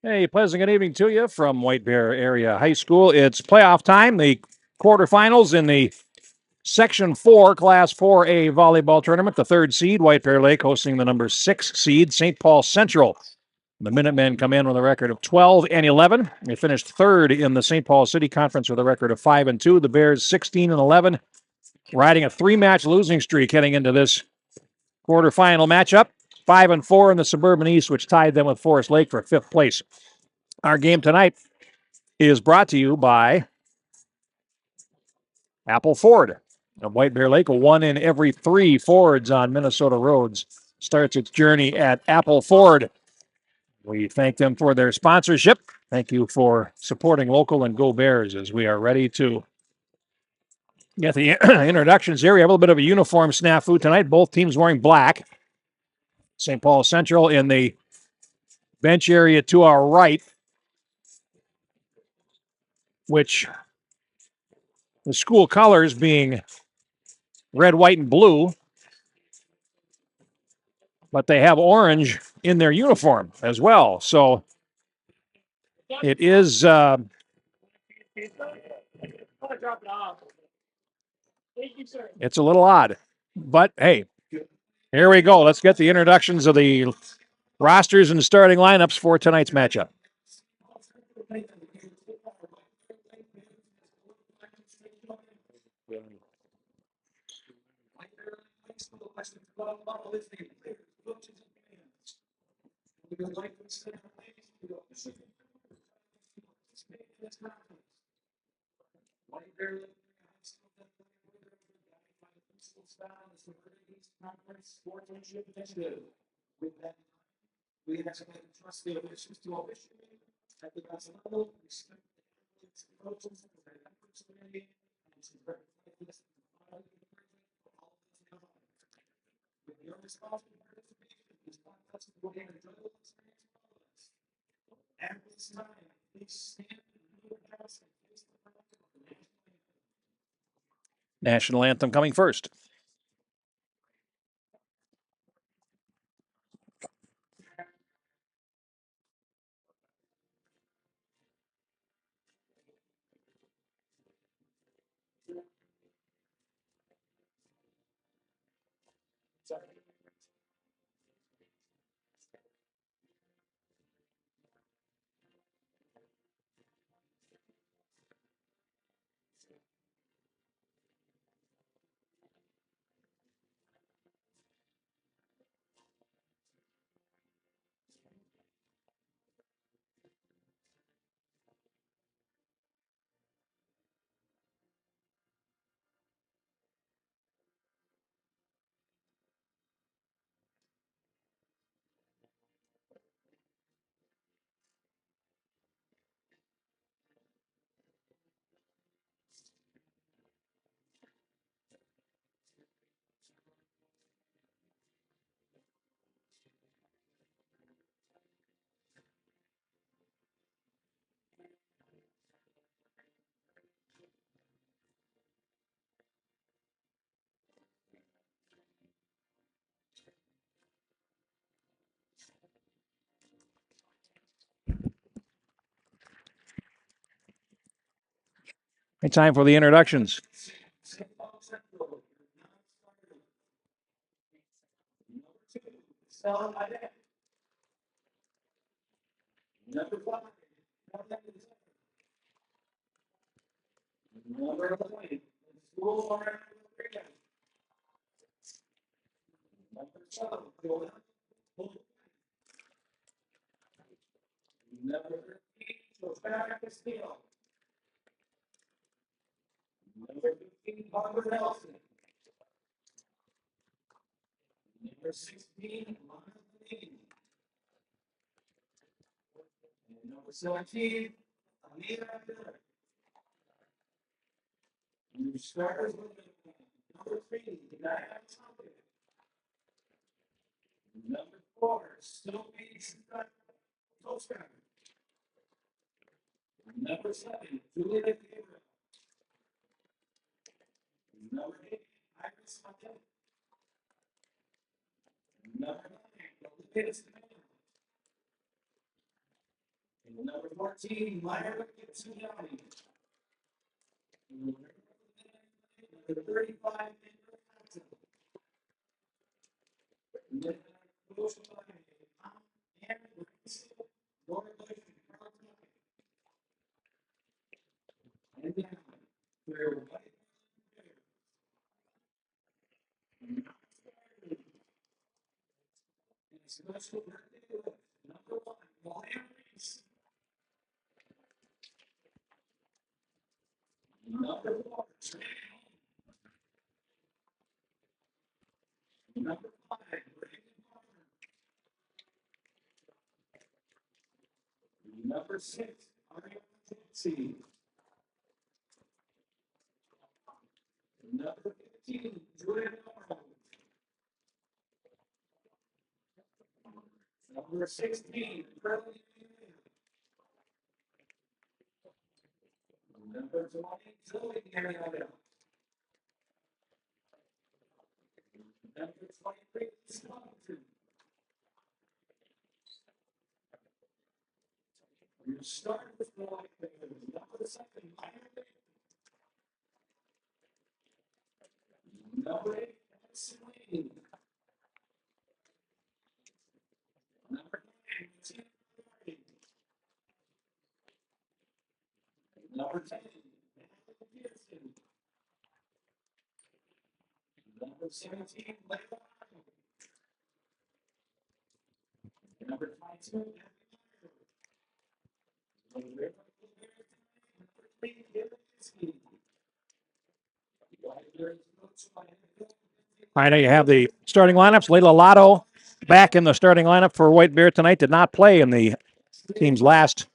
Hey, pleasant good evening to you from White Bear Area High School. It's playoff time, the quarterfinals in the Section 4, Class 4A volleyball tournament. The third seed, White Bear Lake, hosting the number 6 seed, St. Paul Central. The Minutemen come in with a record of 12-11. They finished third in the St. Paul City Conference with a record of 5-2. The Bears 16-11, riding a three-match losing streak heading into this quarterfinal matchup. 5-4 in the Suburban East, which tied them with Forest Lake for fifth place. Our game tonight is brought to you by Apple Ford. Of White Bear Lake, one in every three Fords on Minnesota roads starts its journey at Apple Ford. We thank them for their sponsorship. Thank you for supporting local and Go Bears as we are ready to get the introductions here. We have a little bit of a uniform snafu tonight. Both teams wearing black. St. Paul Central in the bench area to our right, which the school colors being red, white, and blue, but they have orange in their uniform as well. So it is it's a little odd. But hey, here we go. Let's get the introductions of the rosters and starting lineups for tonight's matchup. National anthem coming first. Time for the introductions. Number 14, Myra Gibbs-Young. Number 35, number 5, number 6, Ariana. Number 15, Julia Morrow. Number 16, Curly. Number 20, Zoe Mariota. Number 23, Swanson. You start with the number 7, number 8, Celine. Number 9, Tim. Number 10, Pearson. Number 17, Layla. Number 22, All right, now you have the starting lineups. Layla Lotto back in the starting lineup for White Bear tonight. Did not play in the team's last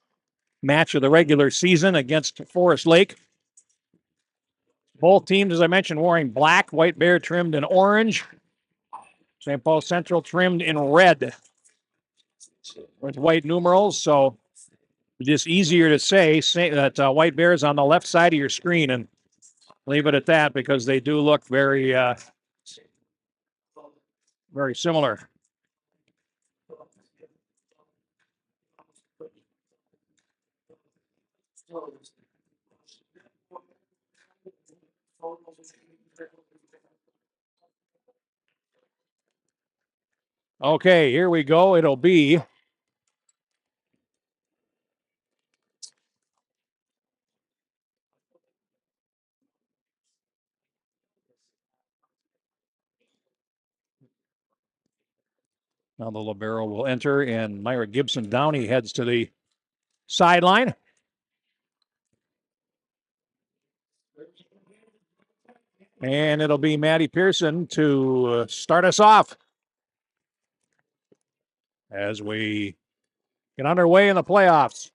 match of the regular season against Forest Lake. Both teams, as I mentioned, wearing black. White Bear trimmed in orange. St. Paul Central trimmed in red with white numerals. So just easier to say that White Bear is on the left side of your screen, and leave it at that because they do look very, very similar. Okay, here we go. It'll be now the libero will enter, and Myra Gibson Downey heads to the sideline. And it'll be Maddie Pearson to start us off as we get underway in the playoffs.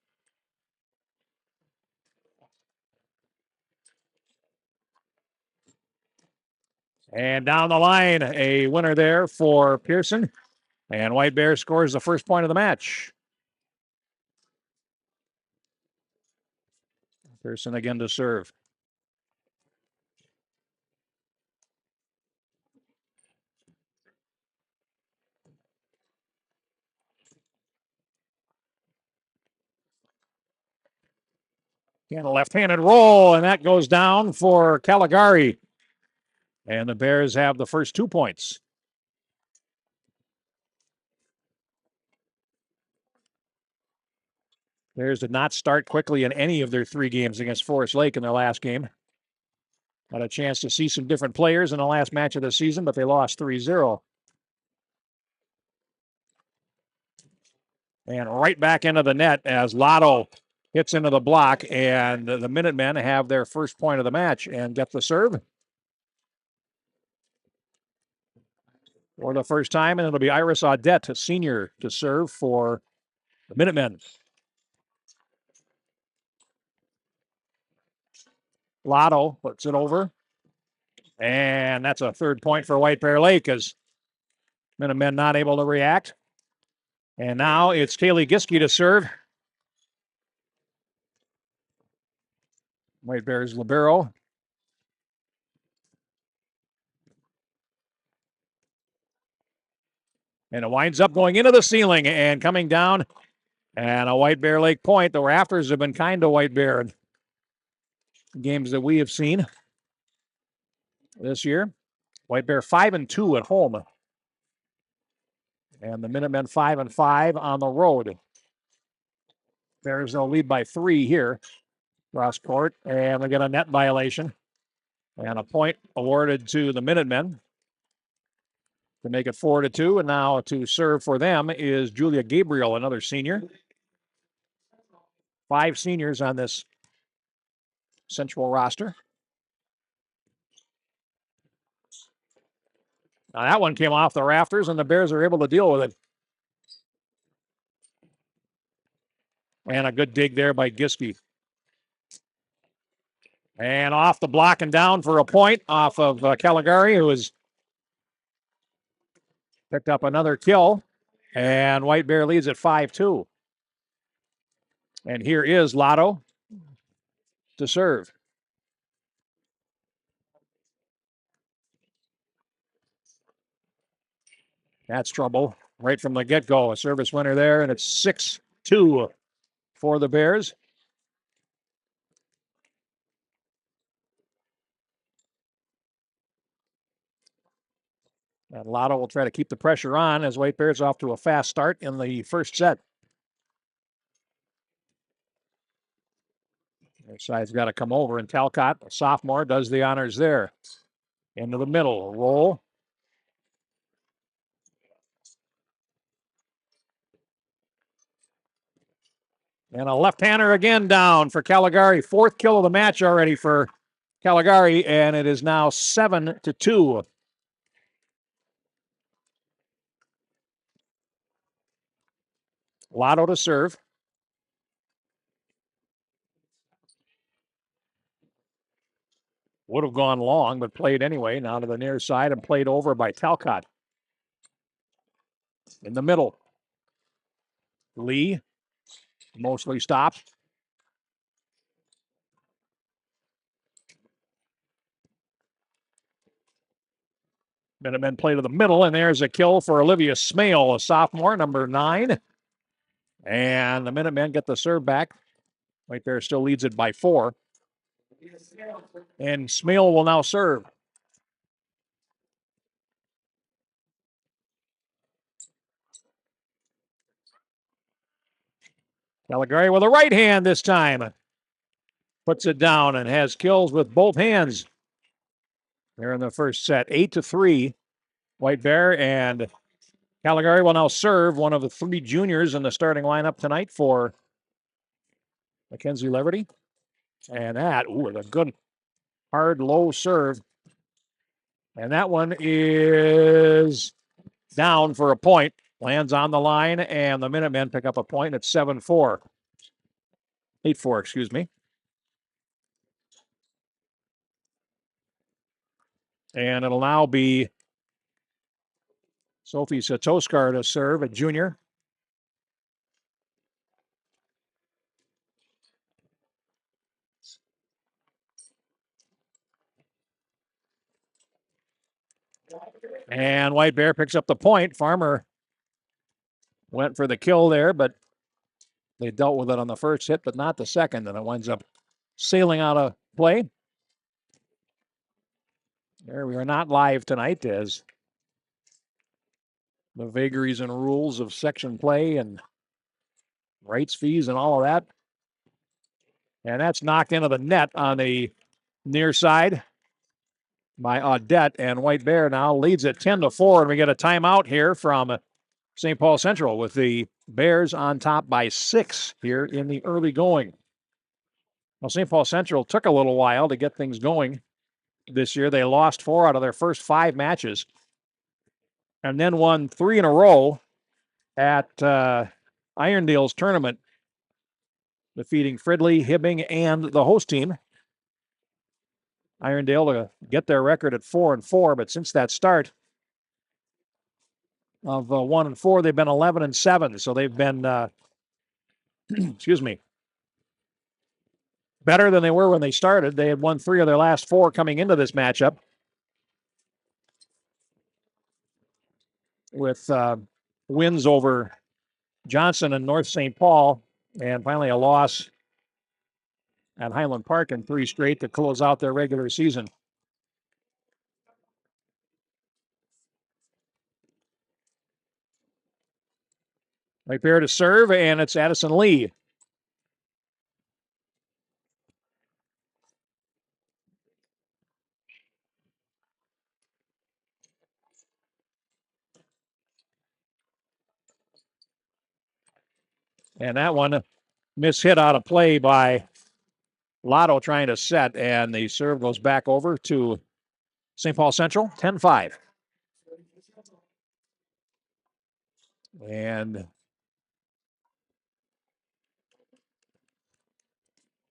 And down the line, a winner there for Pearson. And White Bear scores the first point of the match. Pearson again to serve. Again, a left-handed roll, and that goes down for Caligari. And the Bears have the first 2 points. Bears did not start quickly in any of their 3 games against Forest Lake in their last game. Had a chance to see some different players in the last match of the season, but they lost 3-0. And right back into the net as Lotto hits into the block, and the Minutemen have their first point of the match and get the serve for the first time, and it'll be Iris Audette, a senior, to serve for the Minutemen. Lotto puts it over, and that's a third point for White Bear Lake as Minutemen not able to react. And now it's Kaylee Giske to serve. White Bears libero. And it winds up going into the ceiling and coming down And a White Bear Lake point. The rafters have been kind to White Bear in games that we have seen this year. White Bear 5-2 at home. And the Minutemen 5-5 on the road. Bears will lead by 3 here. Cross court. And we get a net violation. And a point awarded to the Minutemen to make it 4-2. And now to serve for them is Julia Gabriel, another senior. 5 seniors on this Central roster. Now that one came off the rafters, and the Bears are able to deal with it. And a good dig there by Giske. And off the block and down for a point off of Caligari, who has picked up another kill. And White Bear leads at 5-2. And here is Lotto to serve. That's trouble right from the get-go. A service winner there, and it's 6-2 for the Bears. And Lotto will try to keep the pressure on as White Bears off to a fast start in the first set. Their side's got to come over, and Talcott, a sophomore, does the honors there. Into the middle, roll. And a left-hander again down for Caligari. 4th kill of the match already for Caligari, and it is now 7-2. Lotto to serve. Would have gone long, but played anyway. Now to the near side and played over by Talcott. In the middle. Lee, mostly stopped. Minutemen play to the middle, and there's a kill for Olivia Smale, a sophomore, number 9. And the Minutemen get the serve back. White Bear still leads it by 4. And Smale will now serve. Caligari with a right hand this time. Puts it down and has kills with both hands. They're in the first set, 8-3. White Bear, and Caligari will now serve, one of the 3 juniors in the starting lineup tonight for Mackenzie Leverty. And that, with a good, hard, low serve. And that one is down for a point. Lands on the line, and the Minutemen pick up a point at 7-4. 8-4, excuse me. And it'll now be Sophie Satoskar to serve, a junior. And White Bear picks up the point. Farmer went for the kill there, but they dealt with it on the first hit, but not the second, and it winds up sailing out of play. There, we are not live tonight as the vagaries and rules of section play and rights fees and all of that. And that's knocked into the net on the near side by Audette, and White Bear now leads it 10-4, and we get a timeout here from St. Paul Central with the Bears on top by 6 here in the early going. Well, St. Paul Central took a little while to get things going this year. They lost 4 out of their first 5 matches and then won 3 in a row at Irondale's tournament, defeating Fridley, Hibbing, and the host team. Irondale to get their record at 4-4, but since that start of 1-4, they've been 11-7. So they've been, excuse me, better than they were when they started. They had won 3 of their last 4 coming into this matchup, with wins over Johnson and North St. Paul. And finally a loss at Highland Park in 3 straight to close out their regular season. Right there to serve, and it's Addison Lee. And that one mishit out of play by Lotto trying to set, and the serve goes back over to St. Paul Central, 10-5. And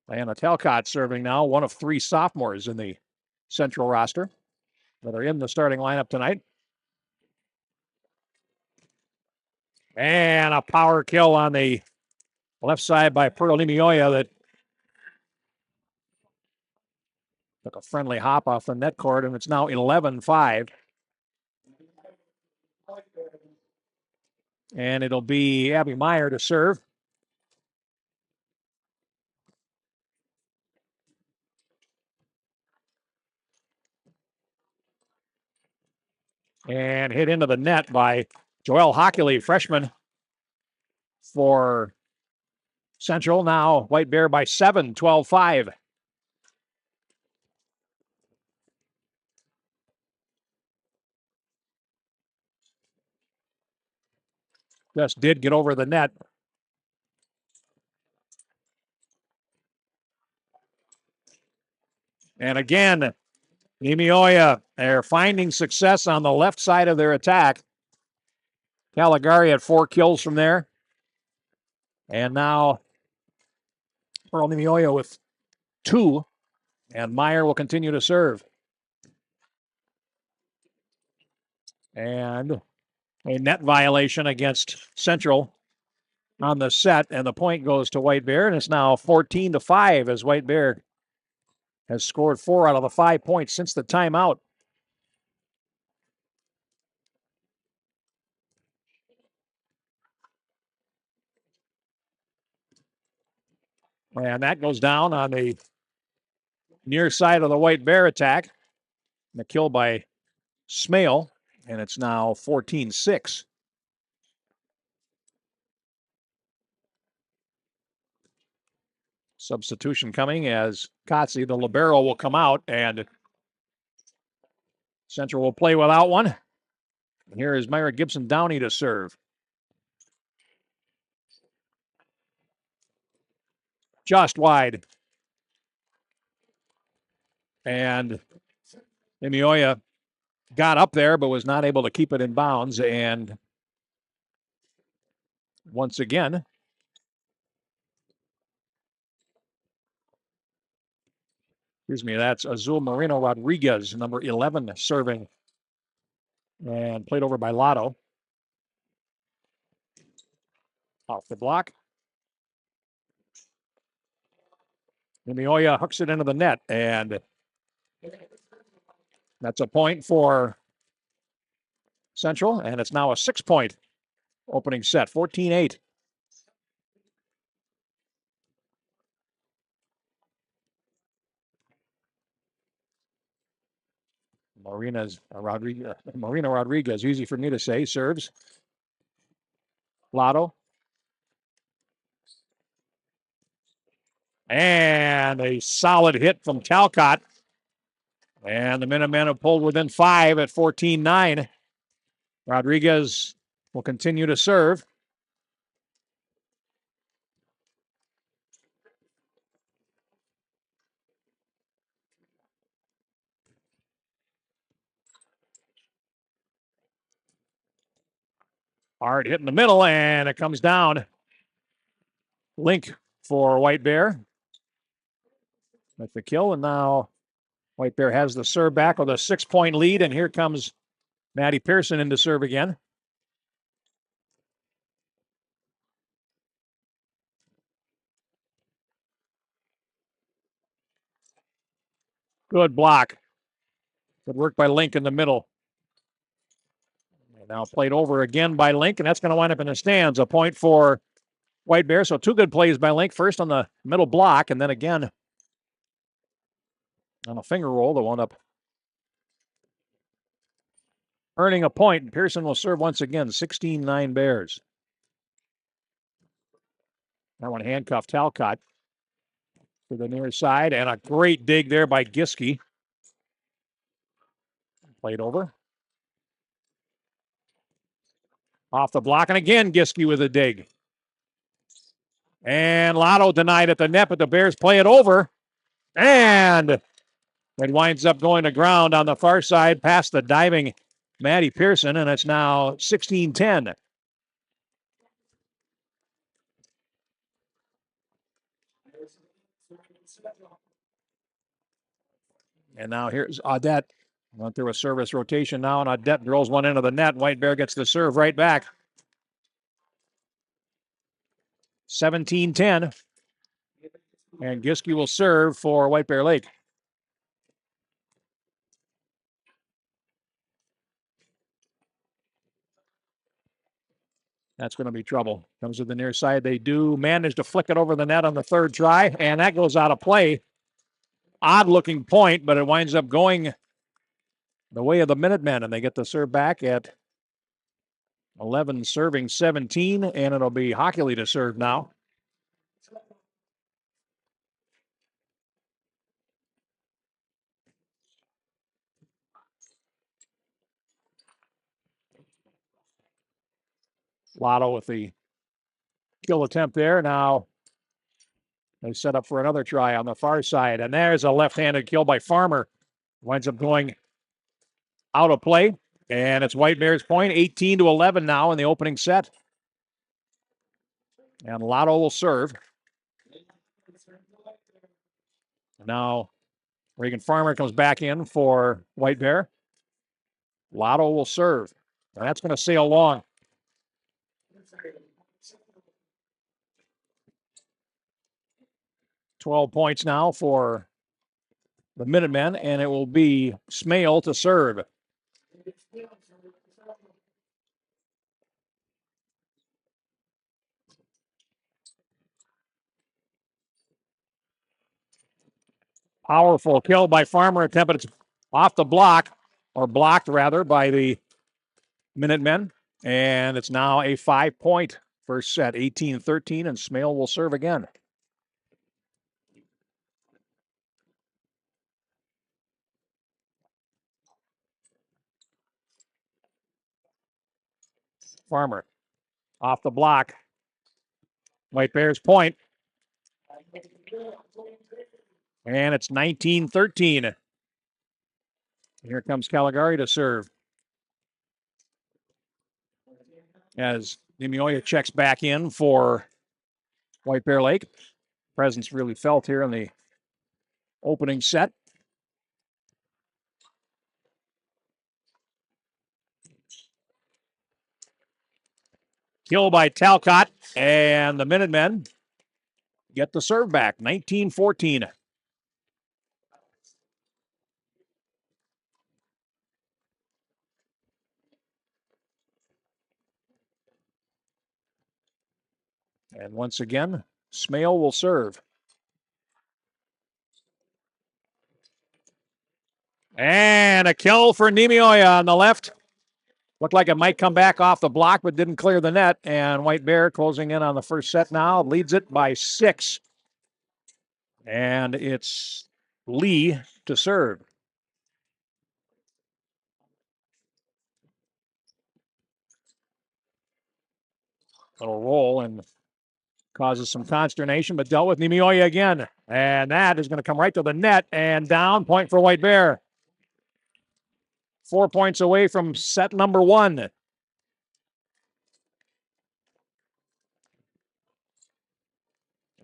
Diana Talcott serving now, one of 3 sophomores in the Central roster that are in the starting lineup tonight. And a power kill on the left side by Pearl Nimioya that took a friendly hop off the net cord, and it's now 11-5. And it'll be Abby Meyer to serve. And hit into the net by Joelle Hockley, freshman for Central. Now White Bear by 7, 12-5. Just did get over the net. And again, Nimioya, they're finding success on the left side of their attack. Caligari had 4 kills from there. And now Pearl Nimioya with 2. And Meyer will continue to serve. And a net violation against Central on the set. And the point goes to White Bear. And it's now 14-5 as White Bear has scored 4 out of the 5 points since the timeout. And that goes down on the near side of the White Bear attack. And a kill by Smale. And it's now 14-6. Substitution coming as Kotze, the libero, will come out, and Central will play without one. And here is Myra Gibson Downey to serve. Just wide. And Nimioya got up there but was not able to keep it in bounds. And once again, that's Azul Moreno Rodriguez, number 11, serving. And played over by Lotto. Off the block. Nimioya hooks it into the net, and that's a point for Central, and it's now a 6-point opening set, 14-8. Marina Rodriguez, easy for me to say, serves. Lotto. And a solid hit from Talcott. And the Minutemen have pulled within 5 at 14-9. Rodriguez will continue to serve. Hard hit in the middle, and it comes down. Link for White Bear with the kill, and now White Bear has the serve back with a 6-point lead, and here comes Maddie Pearson in to serve again. Good block. Good work by Link in the middle. And Now played over again by Link, and that's going to wind up in the stands. A point for White Bear. So 2 good plays by Link. First on the middle block, and then again on a finger roll that wound up earning a point. Pearson will serve once again. 16-9 Bears. That one handcuffed Talcott to the near side, and a great dig there by Giske. Played over. Off the block, and again Giske with a dig. And Lotto denied at the net, but the Bears play it over. And it winds up going to ground on the far side past the diving Maddie Pearson, and it's now 16-10. And now here's Audette. Went through a service rotation now, and Audette drills one into the net. White Bear gets the serve right back. 17-10. And Giske will serve for White Bear Lake. That's going to be trouble. Comes to the near side. They do manage to flick it over the net on the third try, and that goes out of play. Odd looking point, but it winds up going the way of the Minutemen, and they get the serve back at 11 serving 17, and it'll be Hockley to serve now. Lotto with the kill attempt there. Now they set up for another try on the far side, and there's a left-handed kill by Farmer. Winds up going out of play, and it's White Bears point, 18-11 now in the opening set. And Lotto will serve. Now Reagan Farmer comes back in for White Bear. Lotto will serve. And that's going to sail long. 12 points now for the Minutemen, and it will be Smale to serve. Powerful kill by Farmer, attempted it's off the block, or blocked rather, by the Minutemen. And it's now a 5-point first set, 18-13, and Smale will serve again. Farmer off the block. White Bears point. And it's 19-13. Here comes Caligari to serve. As Nimioya checks back in for White Bear Lake. Presence really felt here in the opening set. Kill by Talcott, and the Minutemen get the serve back, 19-14. And once again, Smale will serve. And a kill for Nimioya on the left. Looked like it might come back off the block, but didn't clear the net. And White Bear closing in on the first set now, leads it by 6. And it's Lee to serve. Little roll and causes some consternation, but dealt with Nimioya again. And that is going to come right to the net and down. Point for White Bear. 4 points away from set number 1.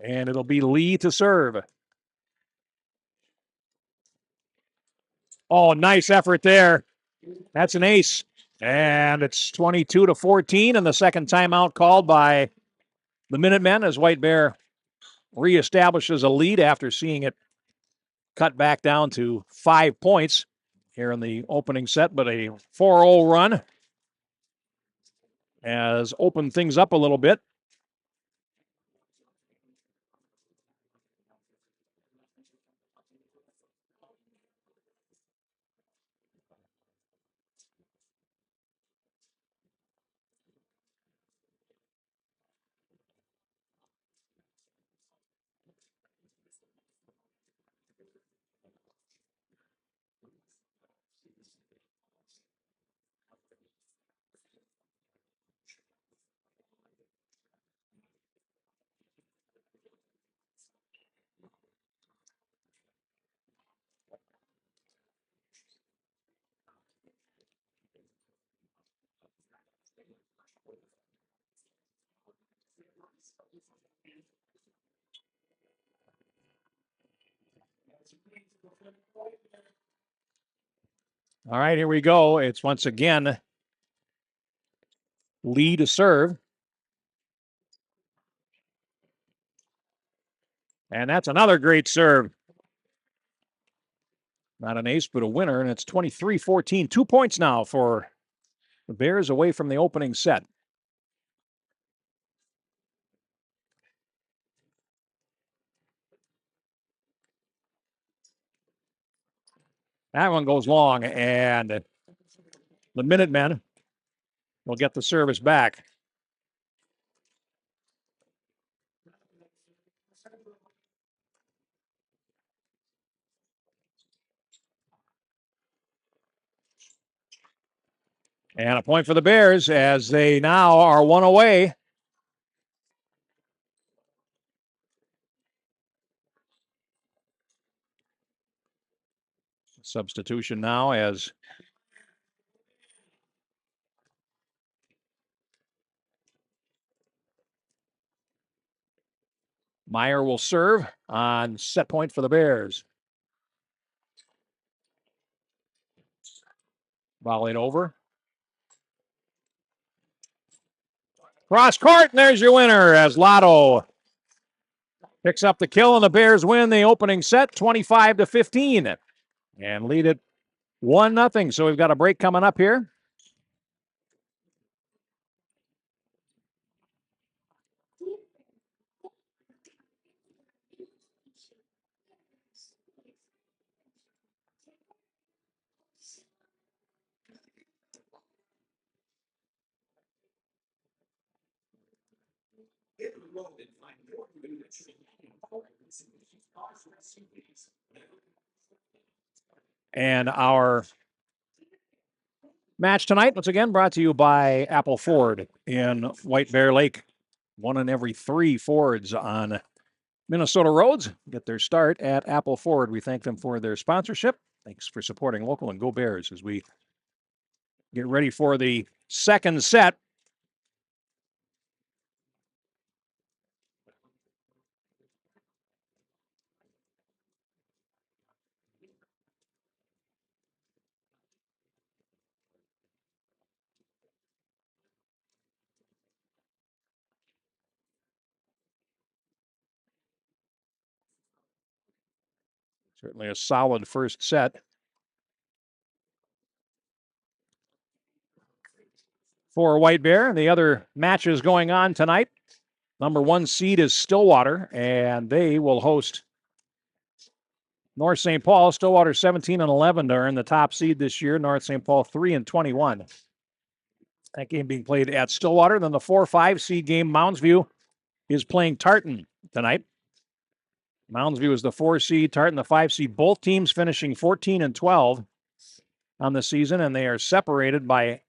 And it'll be Lee to serve. Oh, nice effort there. That's an ace. And it's 22-14, and the second timeout called by the Minutemen as White Bear reestablishes a lead after seeing it cut back down to 5 points here in the opening set, but a 4-0 run has opened things up a little bit. All right, here we go. It's once again Lee to serve. And that's another great serve. Not an ace, but a winner, and it's 23-14. 2 points now for the Bears away from the opening set. That one goes long, and the Minutemen will get the service back. And a point for the Bears as they now are one away. Substitution now as Meyer will serve on set point for the Bears. Volleyed over. Cross court, and there's your winner as Lotto picks up the kill, and the Bears win the opening set 25-15 and lead it 1-0. So we've got a break coming up here. And our match tonight, once again, brought to you by Apple Ford in White Bear Lake. 1 in every 3 Fords on Minnesota roads get their start at Apple Ford. We thank them for their sponsorship. Thanks for supporting local, and go Bears as we get ready for the second set. Certainly a solid first set for White Bear. The other matches going on tonight. Number 1 seed is Stillwater, and they will host North St. Paul. Stillwater 17-11 to earn the top seed this year. North St. Paul 3-21. That game being played at Stillwater. Then the 4-5 seed game, Moundsview is playing Tartan tonight. Moundsview is the 4 seed, Tartan the 5 seed. Both teams finishing 14-12 on the season, and they are separated by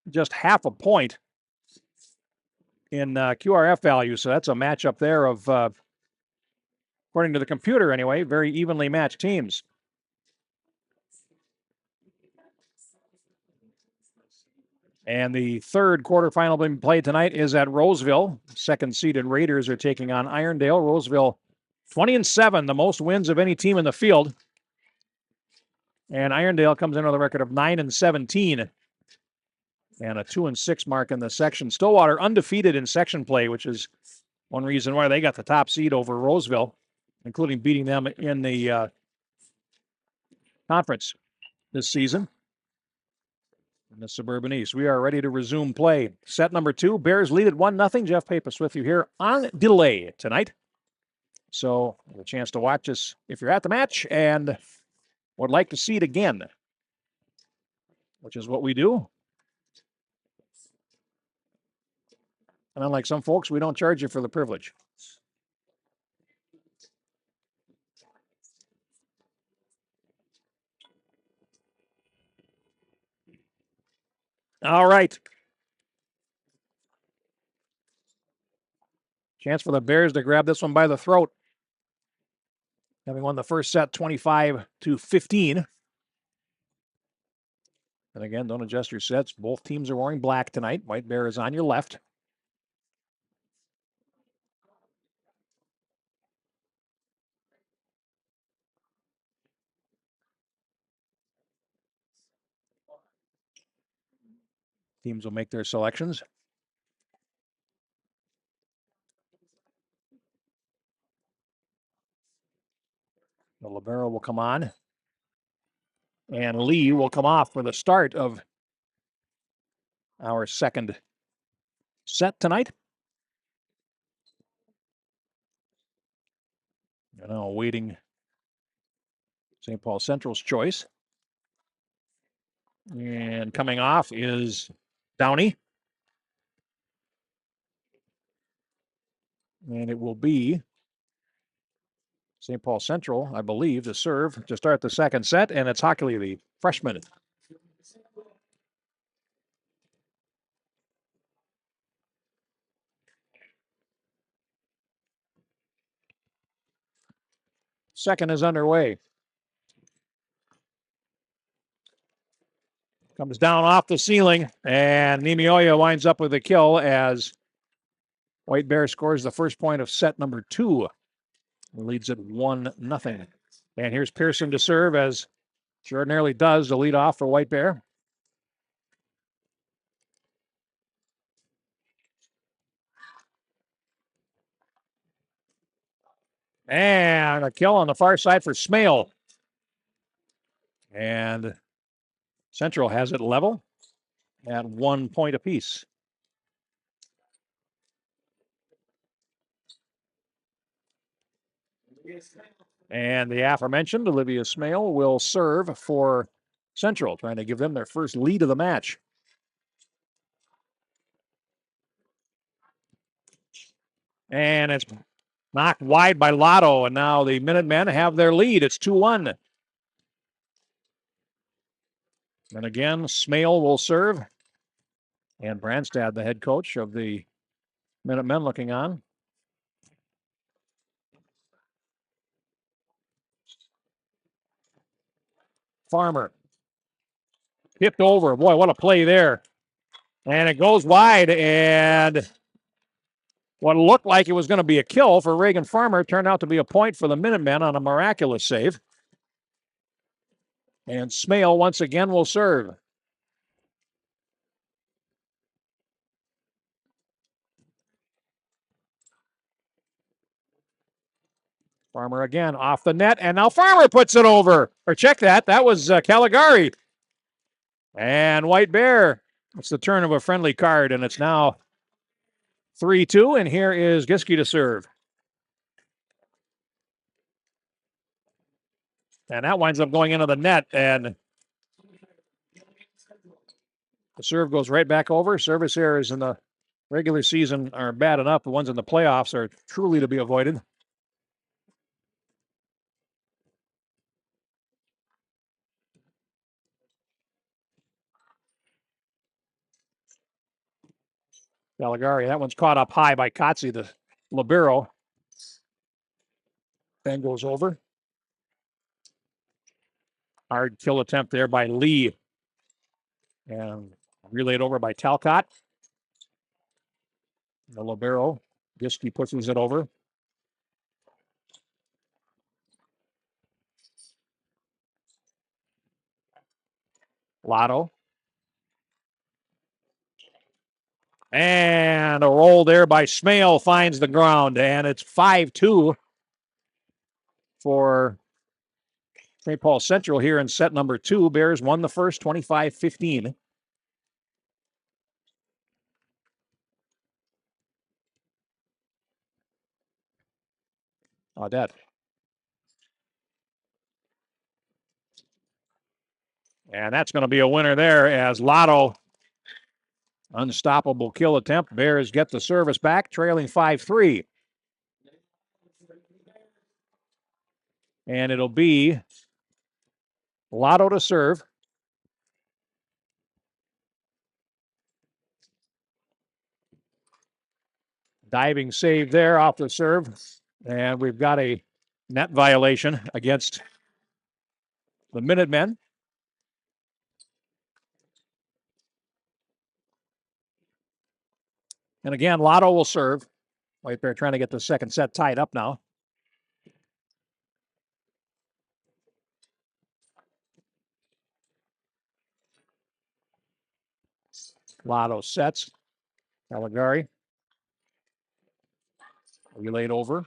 just half a point in QRF value. So that's a matchup there of, according to the computer anyway, very evenly matched teams. And the third quarterfinal being played tonight is at Roseville. Second seeded Raiders are taking on Irondale. Roseville 20-7, the most wins of any team in the field. And Irondale comes in with a record of 9-17 and a 2-6 mark in the section. Stillwater undefeated in section play, which is one reason why they got the top seed over Roseville, including beating them in the conference this season. in the Suburban East. We are ready to resume play. Set number 2, Bears lead at 1-0. Jeff Pappas with you here on delay tonight. So, a chance to watch us if you're at the match and would like to see it again, which is what we do. And unlike some folks, we don't charge you for the privilege. All right. Chance for the Bears to grab this one by the throat. Having won the first set 25-15. And again, don't adjust your sets. Both teams are wearing black tonight. White Bear is on your left. Teams will make their selections. The libero will come on. And Lee will come off for the start of our second set tonight. And now awaiting St. Paul Central's choice. And coming off is Downey. And it will be St. Paul Central, I believe, to serve to start the second set. And it's Hockley, the freshman. Second is underway. Comes down off the ceiling, and Nimioya winds up with a kill as White Bear scores the first point of set number 2. Leads it 1-0. And here's Pearson to serve, as she ordinarily does, to lead off for White Bear. And a kill on the far side for Smale. And Central has it level at 1 point apiece. And the aforementioned Olivia Smale will serve for Central, trying to give them their first lead of the match. And it's knocked wide by Lotto, and now the Minutemen have their lead. It's 2-1. And again, Smale will serve. And Brandstad, the head coach of the Minutemen, looking on. Farmer. Tipped over. Boy, what a play there. And it goes wide, and what looked like it was going to be a kill for Reagan Farmer turned out to be a point for the Minutemen on a miraculous save. And Smale once again will serve. Farmer again off the net, and now Farmer puts it over. Or check that. That was Caligari. And White Bear. It's the turn of a friendly card, and it's now 3-2, and here is Giske to serve. And that winds up going into the net, and the serve goes right back over. Service errors in the regular season are bad enough. The ones in the playoffs are truly to be avoided. Caligari, that one's caught up high by Kotze, the libero. Then goes over. Hard kill attempt there by Lee. And relayed over by Talcott. The libero. Giske pushes it over. Lotto. And a roll there by Smale finds the ground. And it's 5-2 for St. Paul Central here in set number 2. Bears won the first 25-15. Audette. And that's going to be a winner there as Lotto, unstoppable kill attempt. Bears get the service back, trailing 5-3. And it'll be Lotto to serve. Diving save there off the serve. And we've got a net violation against the Minutemen. And again, Lotto will serve. White Bear trying to get the second set tied up now. Lotto sets. Caligari. Relayed over.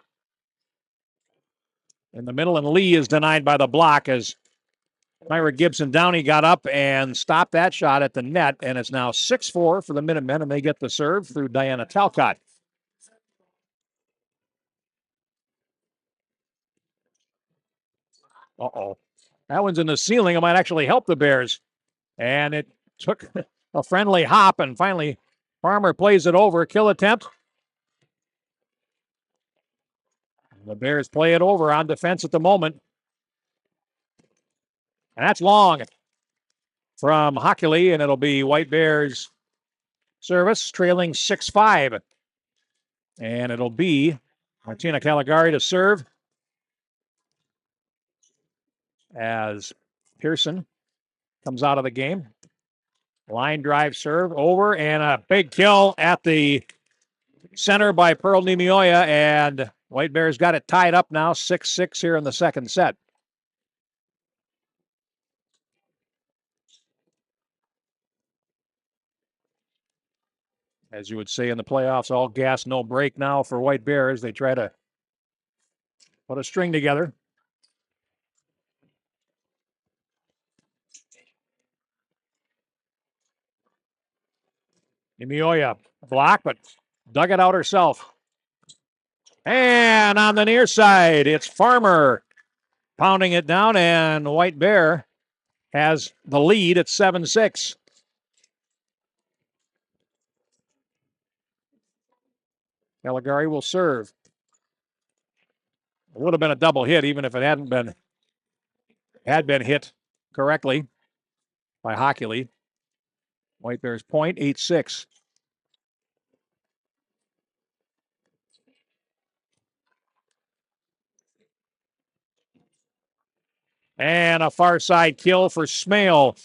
In the middle, and Lee is denied by the block as Myra Gibson Downey got up and stopped that shot at the net, and it's now 6-4 for the Minutemen, and they get the serve through Diana Talcott. Uh-oh. That one's in the ceiling. It might actually help the Bears. And it took a friendly hop, and finally Farmer plays it over. Kill attempt. The Bears play it over on defense at the moment. And that's long from Hockley, and it'll be White Bears service, trailing 6-5. And it'll be Martina Caligari to serve as Pearson comes out of the game. Line drive serve over, and a big kill at the center by Pearl Nimioya, and White Bears got it tied up now, 6-6 here in the second set. As you would say in the playoffs, all gas, no break now for White Bears. They try to put a string together. Nimioya block, but dug it out herself. And on the near side, it's Farmer pounding it down, and White Bear has the lead at 7-6. Caligari will serve. It would have been a double hit even if it had been hit correctly by Hockley. White Bears point, 8-6. And a far side kill for Smale.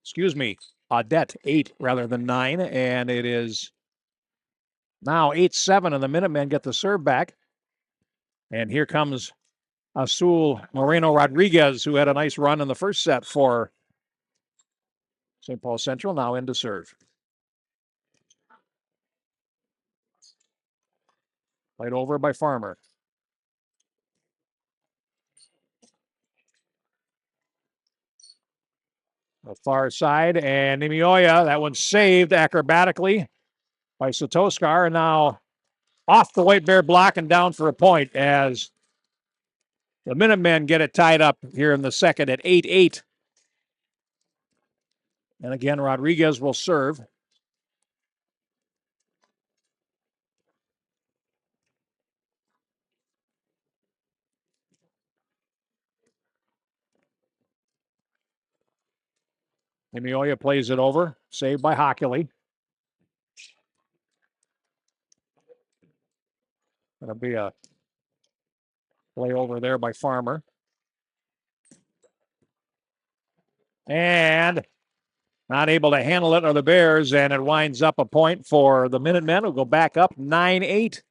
Excuse me, Audette, 8 rather than 9. And it is now 8-7, and the Minutemen get the serve back. And here comes Azul Moreno Rodriguez, who had a nice run in the first set for St. Paul Central, now in to serve. Played over by Farmer. The far side, and Nimioya, that one saved acrobatically by Satoskar, and now off the White Bear block and down for a point as the Minutemen get it tied up here in the second at 8-8. And again, Rodriguez will serve. Nimioya plays it over, saved by Hockley. That'll be a play over there by Farmer. And not able to handle it are the Bears, and it winds up a point for the Minutemen, who go back up 9-8.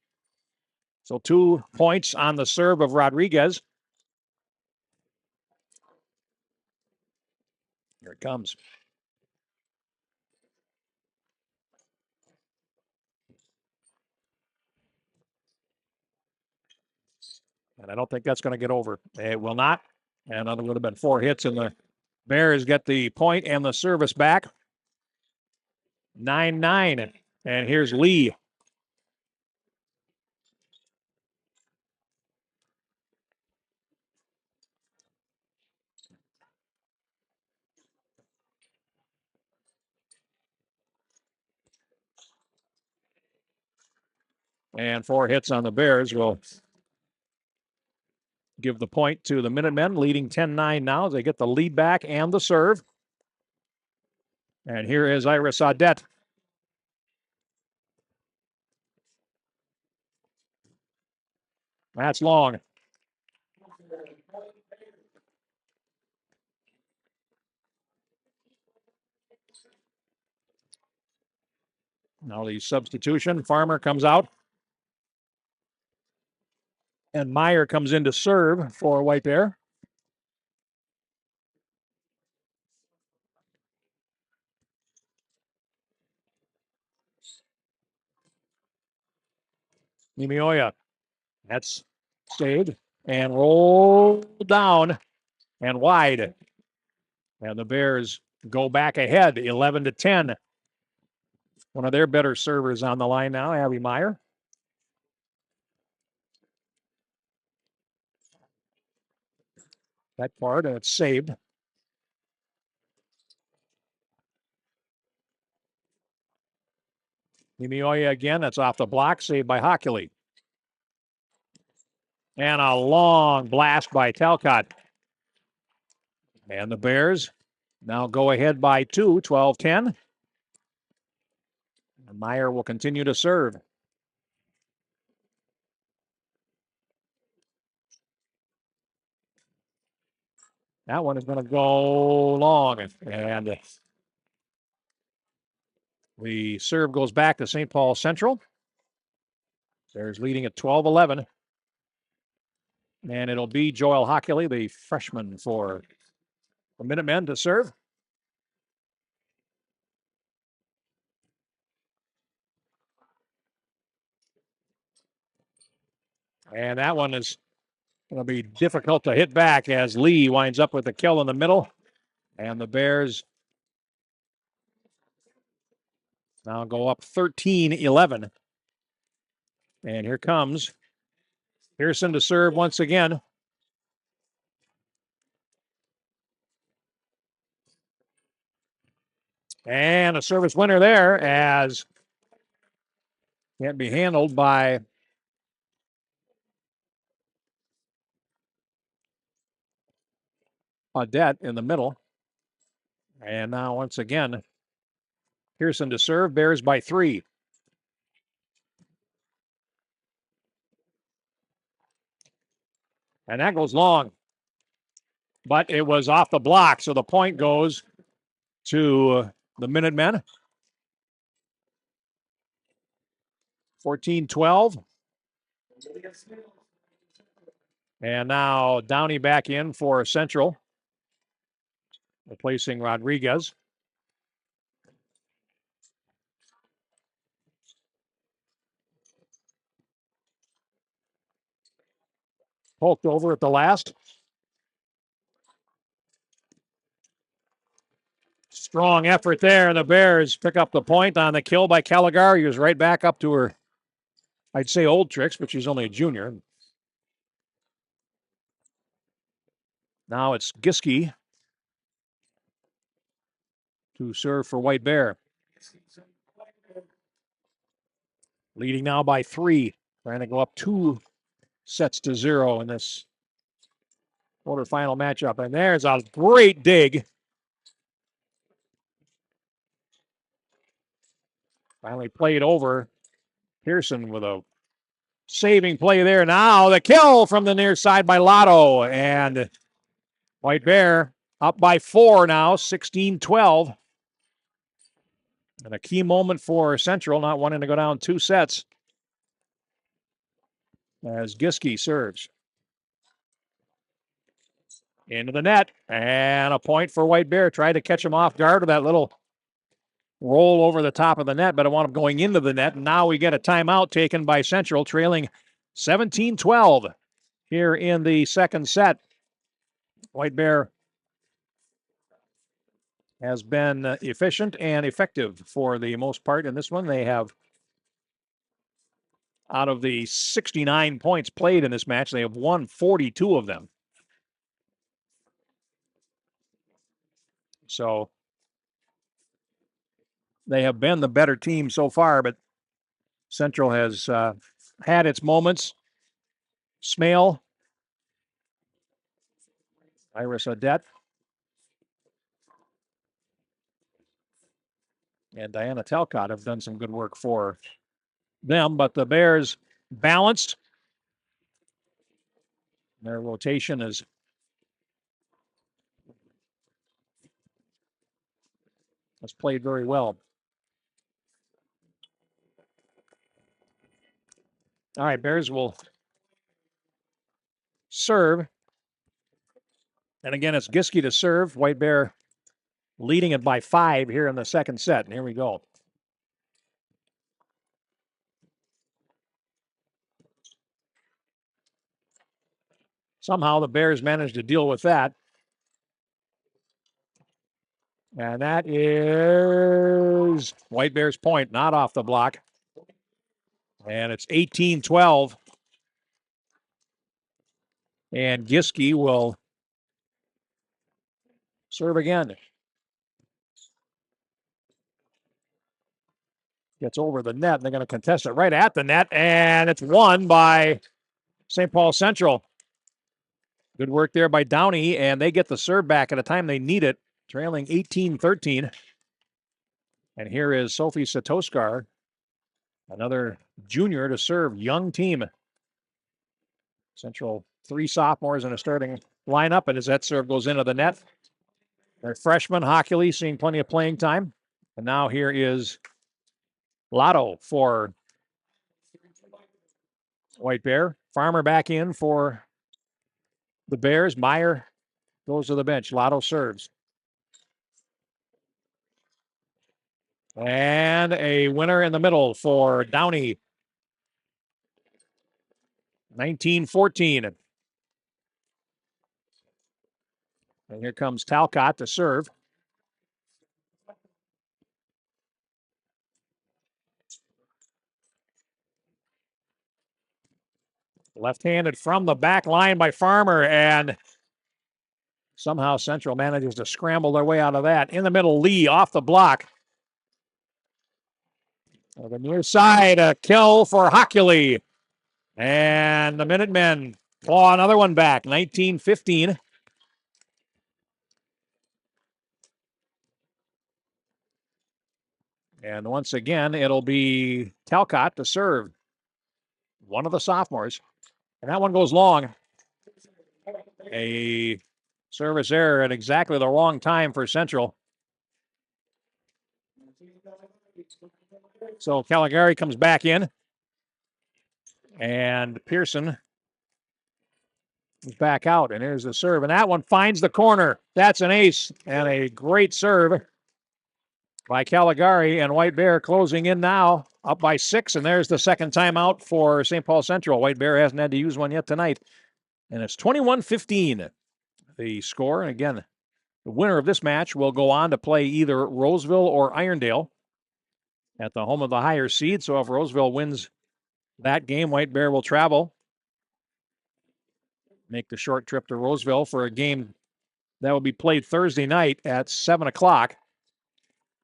So 2 points on the serve of Rodriguez. Here it comes. And I don't think that's going to get over. It will not. And there would have been 4 hits, and the Bears get the point and the service back. 9-9. And here's Lee. And 4 hits on the Bears will give the point to the Minutemen, leading 10-9 now as they get the lead back and the serve. And here is Iris Audette. That's long. Now the substitution. Farmer comes out. And Meyer comes in to serve for White Bear. Nimioya. That's saved and rolled down and wide. And the Bears go back ahead 11-10. One of their better servers on the line now, Abby Meyer. That part, and it's saved. Nimioya again, that's off the block, saved by Hockley. And a long blast by Talcott. And the Bears now go ahead by 2, 12-10. And Meyer will continue to serve. That one is going to go long. And the serve goes back to St. Paul Central. Bears leading at 12-11. And it'll be Joel Hockley, the freshman for the Minutemen, to serve. And that one is going to be difficult to hit back as Lee winds up with the kill in the middle. And the Bears now go up 13-11. And here comes Pearson to serve once again. And a service winner there as can't be handled by Audette in the middle. And now once again, Pearson to serve, Bears by 3. And that goes long. But it was off the block, so the point goes to the Minutemen. 14-12. And now Downey back in for Central, replacing Rodriguez. Poked over at the last. Strong effort there, and the Bears pick up the point on the kill by Caligar. He was right back up to her, I'd say old tricks, but she's only a junior. Now it's Giske to serve for White Bear. Leading now by 3. Trying to go up 2-0 in this quarterfinal matchup. And there's a great dig. Finally played over Pearson with a saving play there. Now the kill from the near side by Lotto. And White Bear up by 4 now, 16-12. And a key moment for Central, not wanting to go down 2 sets. As Giske serves. Into the net. And a point for White Bear. Tried to catch him off guard with that little roll over the top of the net, but I want him going into the net. And now we get a timeout taken by Central, trailing 17-12 here in the second set. White Bear has been efficient and effective for the most part in this one. They have, out of the 69 points played in this match, they have won 42 of them. So they have been the better team so far, but Central has had its moments. Smale, Iris Adet, and Diana Talcott have done some good work for them, but the Bears balanced. Their rotation has played very well. All right, Bears will serve. And again, it's Giske to serve. White Bear leading it by 5 here in the second set. And here we go. Somehow the Bears managed to deal with that. And that is White Bear's point, not off the block. And it's 18-12. And Giske will serve again. Gets over the net, and they're going to contest it right at the net. And it's won by St. Paul Central. Good work there by Downey, and they get the serve back at a time they need it, trailing 18-13. And here is Sophie Satoskar, another junior to serve, young team. Central 3 sophomores in a starting lineup, and as that serve goes into the net, their freshman, Hockley, seeing plenty of playing time. And now here is Lotto for White Bear. Farmer back in for the Bears. Meyer goes to the bench. Lotto serves. And a winner in the middle for Downey. 19-14. And here comes Talcott to serve. Left-handed from the back line by Farmer, and somehow Central manages to scramble their way out of that. In the middle, Lee off the block. On the near side, a kill for Hockley. And the Minutemen claw another one back, 19-15. And once again, it'll be Talcott to serve. One of the sophomores. And that one goes long. A service error at exactly the wrong time for Central. So Caligari comes back in. And Pearson is back out. And here's the serve. And that one finds the corner. That's an ace. And a great serve by Caligari. And White Bear closing in now, up by 6. And there's the second timeout for St. Paul Central. White Bear hasn't had to use one yet tonight. And it's 21-15, the score. And again, the winner of this match will go on to play either Roseville or Irondale at the home of the higher seed. So if Roseville wins that game, White Bear will travel, make the short trip to Roseville for a game that will be played Thursday night at 7 o'clock.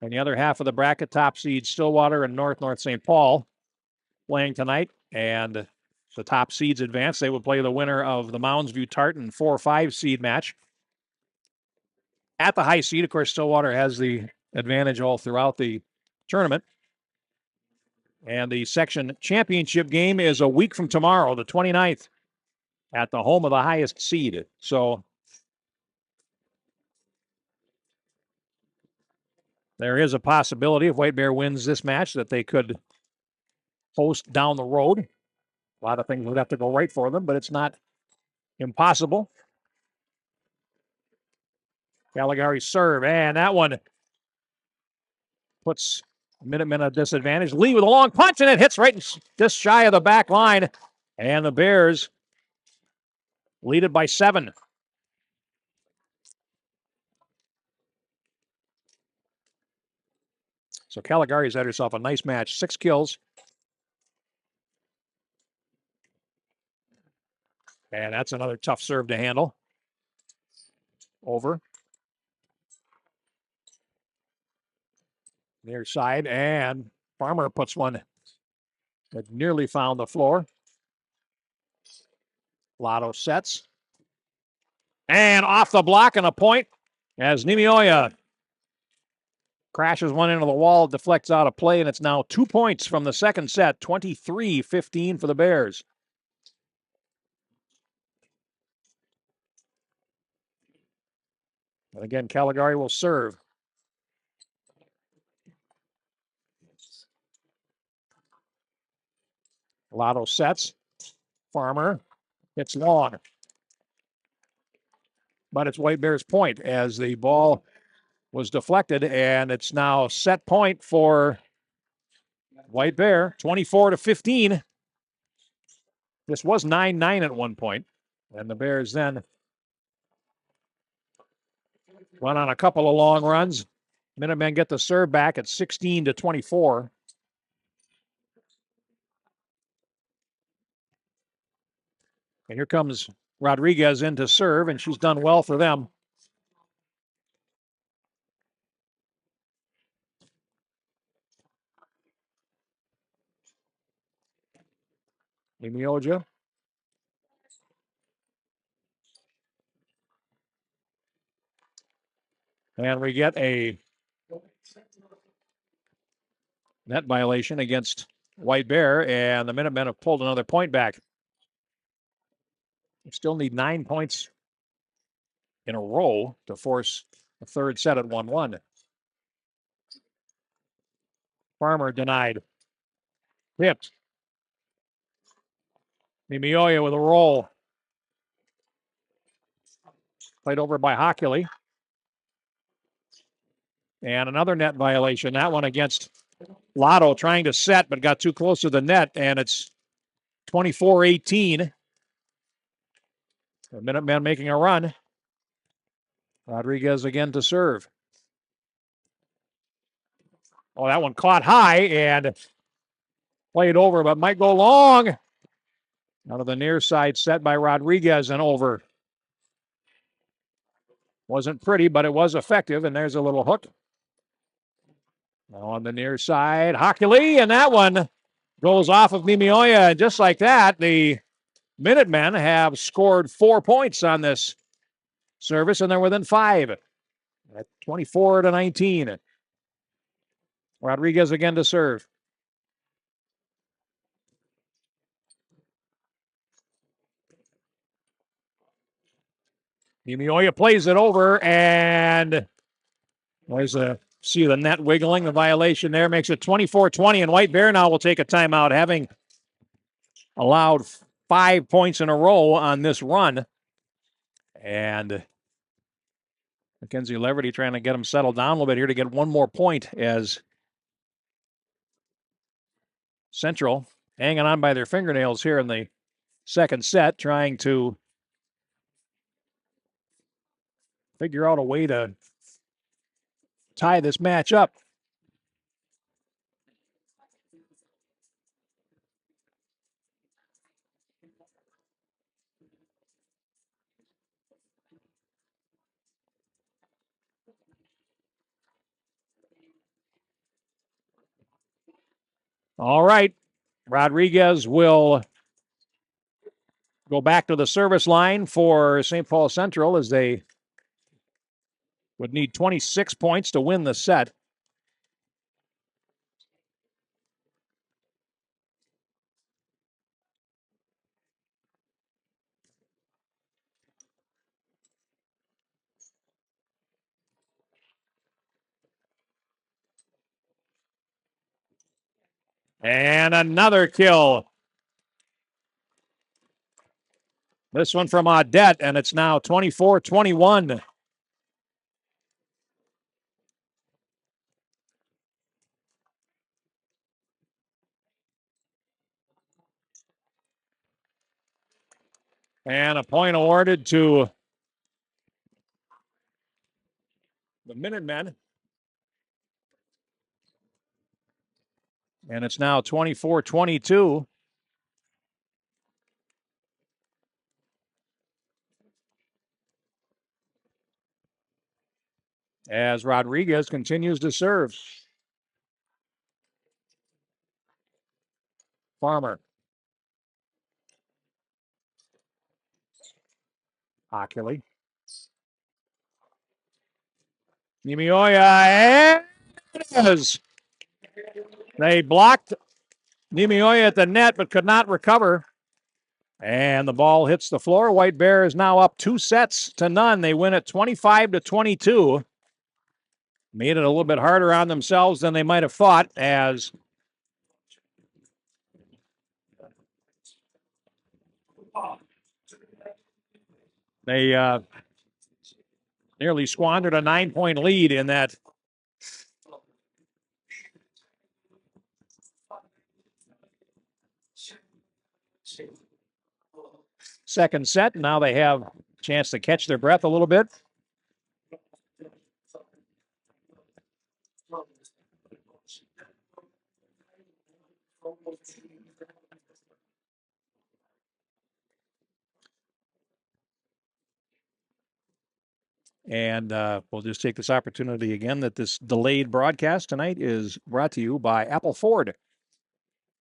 And the other half of the bracket, top seed Stillwater and North St. Paul playing tonight. And the top seeds advance. They will play the winner of the Mounds View Tartan 4-5 seed match. At the high seed, of course, Stillwater has the advantage all throughout the tournament. And the section championship game is a week from tomorrow, the 29th, at the home of the highest seed. So there is a possibility if White Bear wins this match that they could host down the road. A lot of things would have to go right for them, but it's not impossible. Caligari serve, and that one puts Minutemen at a disadvantage. Lee with a long punch, and it hits right just shy of the back line. And the Bears lead it by 7. So Caligari's had herself a nice match. 6 kills. And that's another tough serve to handle. Over. Near side, and Farmer puts one It nearly found the floor. Lotto sets. And off the block and a point as Nimioya crashes one into the wall, deflects out of play, and it's now 2 points from the second set, 23-15 for the Bears. And again, Caligari will serve. Lotto sets. Farmer hits long. But it's White Bears' point as the ball was deflected, and it's now set point for White Bear, 24-15. This was 9-9 at one point, and the Bears then went on a couple of long runs. Minutemen get the serve back at 16-24. And here comes Rodriguez in to serve, and she's done well for them. Imioja. And we get a net violation against White Bear, and the Minutemen have pulled another point back. We still need 9 points in a row to force a third set at 1-1. Farmer denied. Tipped. Nimioya with a roll. Played over by Hockley. And another net violation. That one against Lotto, trying to set, but got too close to the net, and it's 24-18. The Minutemen making a run. Rodriguez again to serve. Oh, that one caught high and played over, but might go long. Out of the near side, set by Rodriguez and over. Wasn't pretty, but it was effective, and there's a little hook. Now on the near side, Hockley, and that one goes off of Nimioya. And just like that, the Minutemen have scored 4 points on this service, and they're within 5 at 24-19. Rodriguez again to serve. Nimioya plays it over, and there's see the net wiggling. The violation there makes it 24-20, and White Bear now will take a timeout, having allowed 5 points in a row on this run. And Mackenzie Leverty trying to get him settled down a little bit here to get one more point as Central hanging on by their fingernails here in the second set, trying to figure out a way to tie this match up. All right. Rodriguez will go back to the service line for St. Paul Central as they would need 26 points to win the set. And another kill. This one from Audette, and it's now 24-21. And a point awarded to the Minutemen. And it's now 24-22. As Rodriguez continues to serve. Farmer. Ockley. Nimioya, and it is. They blocked Nimioya at the net, but could not recover. And the ball hits the floor. White Bear is now up 2-0. They win it 25-22. Made it a little bit harder on themselves than they might have thought, as they nearly squandered a 9-point lead in that second set. Now they have a chance to catch their breath a little bit. And we'll just take this opportunity again that this delayed broadcast tonight is brought to you by Apple Ford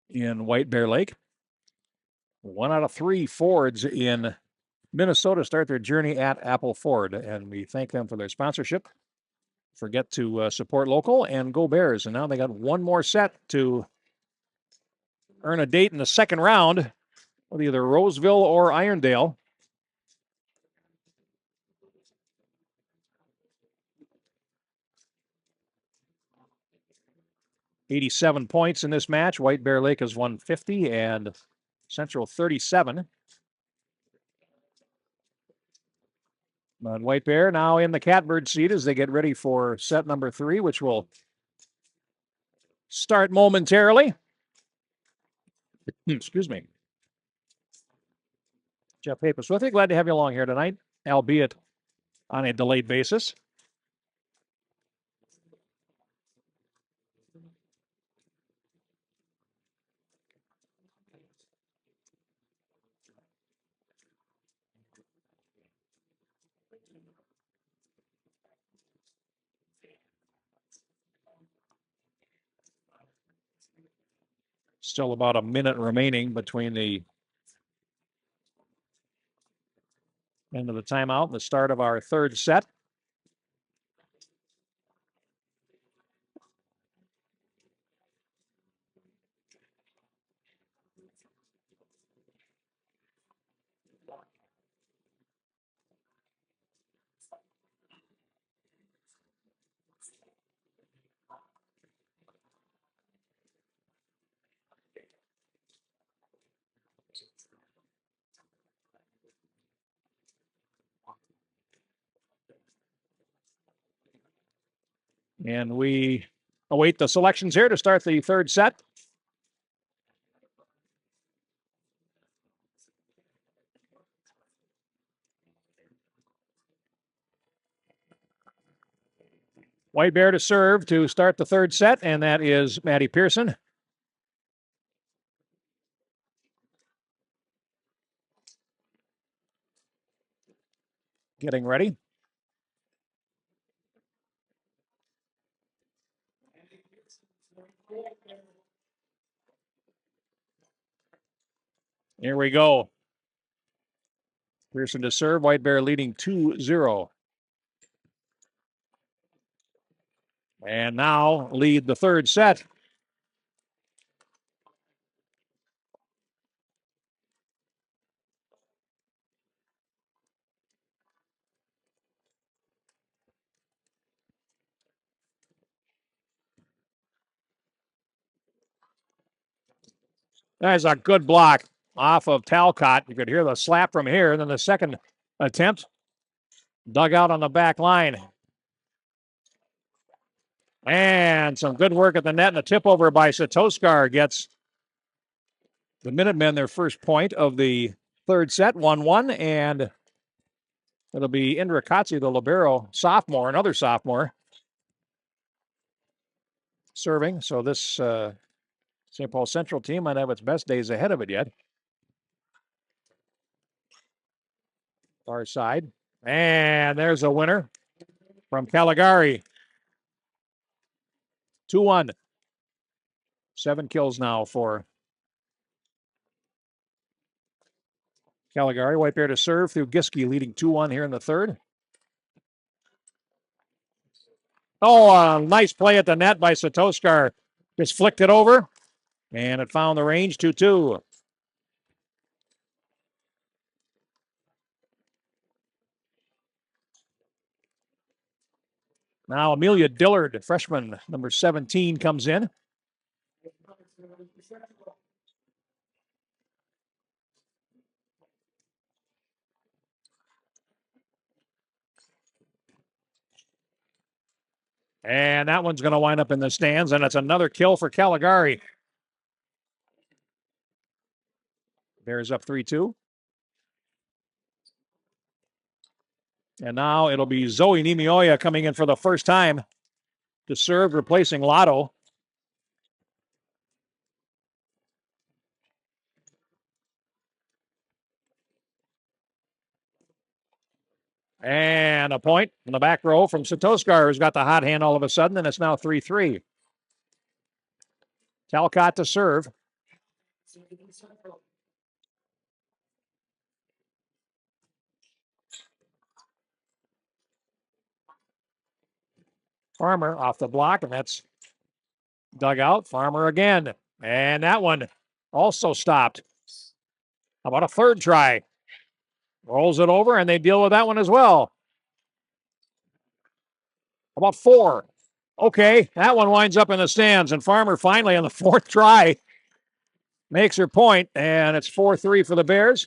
in White Bear Lake. 1 out of 3 Fords in Minnesota start their journey at Apple Ford, and we thank them for their sponsorship. Forget to support local and go Bears. And now they got one more set to earn a date in the second round with either Roseville or Irondale. $87 points in this match. White Bear Lake has won 50 and Central 37. But White Bear now in the catbird seat as they get ready for set number 3, which will start momentarily. Excuse me. Jeff Pappas with you. Glad to have you along here tonight, albeit on a delayed basis. Still about a minute remaining between the end of the timeout and the start of our third set. And we await the selections here to start the third set. White Bear to serve to start the third set, and that is Maddie Pearson. Getting ready. Here we go. Pearson to serve. White Bear leading 2-0. And now lead the third set. That is a good block off of Talcott. You could hear the slap from here. And then the second attempt dug out on the back line. And some good work at the net, and a tip over by Satoskar gets the Minutemen their first point of the third set, 1-1, and it'll be Indra Katsi, the libero sophomore, another sophomore, serving. So this St. Paul Central team might have its best days ahead of it yet. Far side. And there's a winner from Caligari. 2-1. 7 kills now for Caligari, White Bear to serve through Giske, leading 2-1 here in the third. Oh, a nice play at the net by Satoskar. Just flicked it over, and it found the range, 2-2. Now Amelia Dillard, freshman, number 17, comes in. And that one's going to wind up in the stands, and it's another kill for Caligari. Bears up 3-2. And now it'll be Zoe Nimioya coming in for the first time to serve, replacing Lotto. And a point in the back row from Satoskar, who's got the hot hand all of a sudden, and it's now 3-3. Talcott to serve. Farmer off the block, and that's dug out. Farmer again. And that one also stopped. How about a third try? Rolls it over, and they deal with that one as well. How about four? Okay, that one winds up in the stands, and Farmer finally on the fourth try makes her point, and it's 4-3 for the Bears.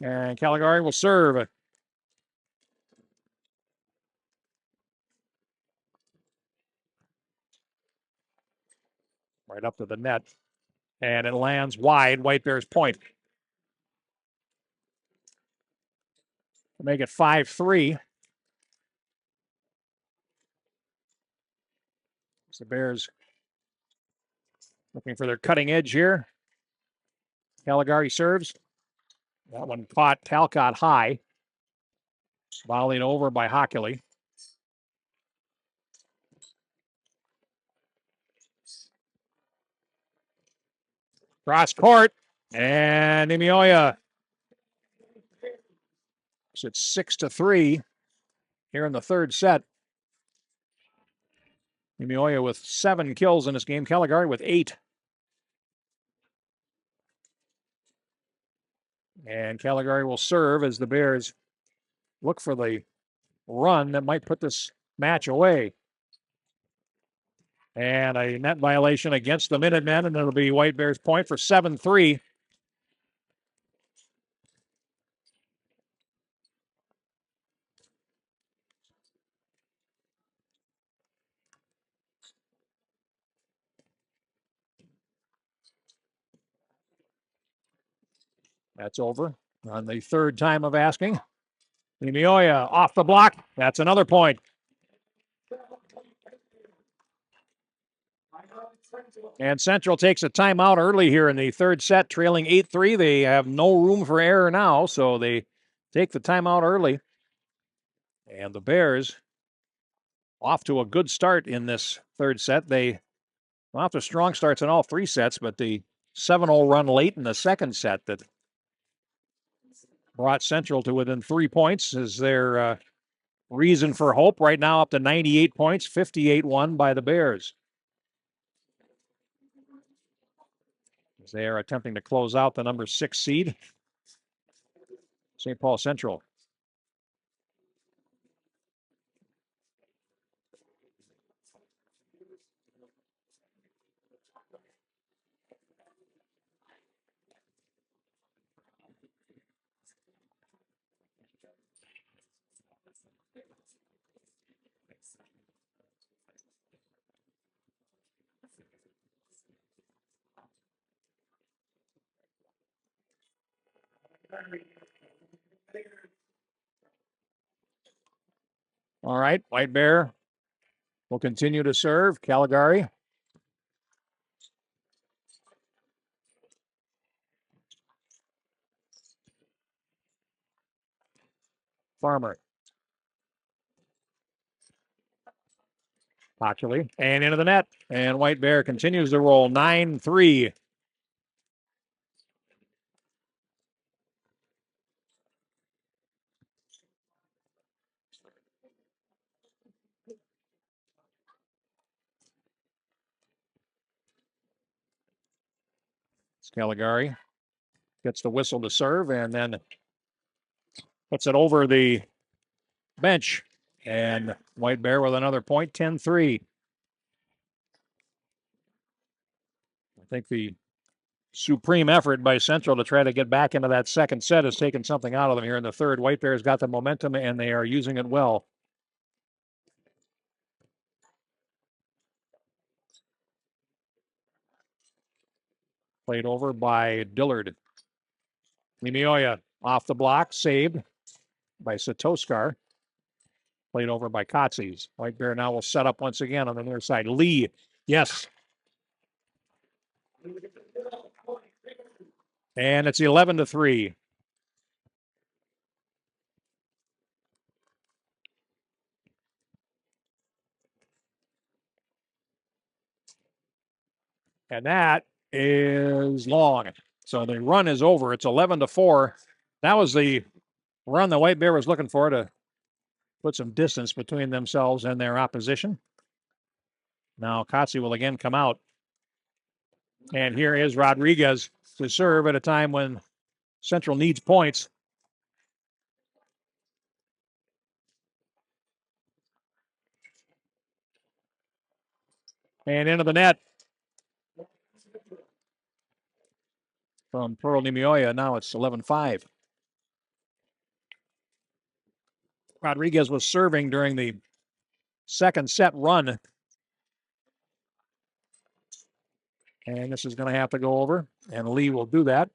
And Caligari will serve. Right up to the net. And it lands wide. White Bears point. Make it 5-3. The Bears looking for their cutting edge here. Caligari serves. That one caught Talcott high. Volleyed over by Hockley. Cross court. And Nimioya. So it's 6-3 here in the third set. Nimioya with 7 kills in this game. Caligari with 8. And Caligari will serve as the Bears look for the run that might put this match away. And a net violation against the Minutemen, and it'll be White Bears point for 7-3. That's over on the third time of asking. Nimioya off the block. That's another point. And Central takes a timeout early here in the third set, trailing 8-3. They have no room for error now, so they take the timeout early. And the Bears off to a good start in this third set. They off to strong starts in all 3 sets, but the 7-0 run late in the second set that brought Central to within 3 points is their reason for hope. Right now up to 98 points, 58-1 by the Bears. As they are attempting to close out the number 6 seed, St. Paul Central. All right, White Bear will continue to serve. Caligari. Farmer. Actually, and into the net. And White Bear continues to roll 9-3. Scaligari gets the whistle to serve and then puts it over the bench. And White Bear with another point, 10-3. I think the supreme effort by Central to try to get back into that second set has taken something out of them here in the third. White Bear's got the momentum and they are using it well. Played over by Dillard. Limioya off the block, saved by Satoskar. Played over by Kotzies. White Bear now will set up once again on the near side. Lee, yes. And it's 11-3. And that is long. So the run is over. It's 11-4. That was the run the White Bear was looking for to put some distance between themselves and their opposition. Now Kotze will again come out. And here is Rodriguez to serve at a time when Central needs points. And into the net from Pearl Nimioya. Now it's 11-5. Rodriguez was serving during the second set run. And this is going to have to go over. And Lee will do that.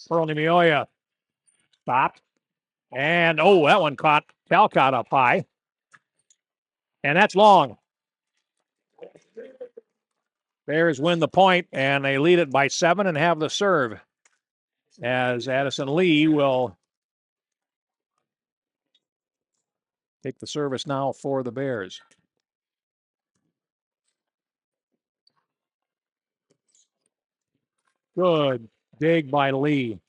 Pearl Nimioya stopped. And, oh, that one caught Talcott up high. And that's long. Bears win the point, and they lead it by 7 and have the serve. As Addison Lee will take the service now for the Bears. Good dig by Lee.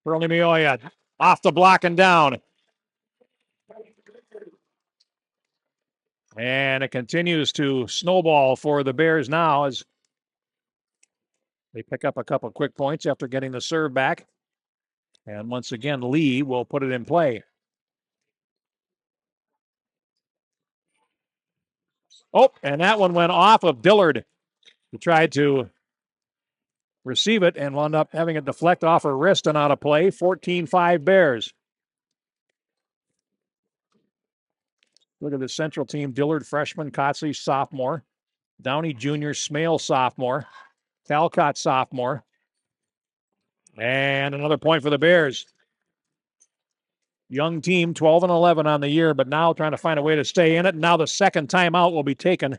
Pearl Nimioya off the block and down. And it continues to snowball for the Bears now as they pick up a couple quick points after getting the serve back. And once again, Lee will put it in play. Oh, and that one went off of Dillard. He tried to receive it and wound up having it deflect off her wrist and out of play. 14-5 Bears. Look at the Central team. Dillard, freshman. Kotze, sophomore. Downey, junior. Smale, sophomore. Talcott, sophomore. And another point for the Bears. Young team, 12-11 on the year, but now trying to find a way to stay in it. Now the second timeout will be taken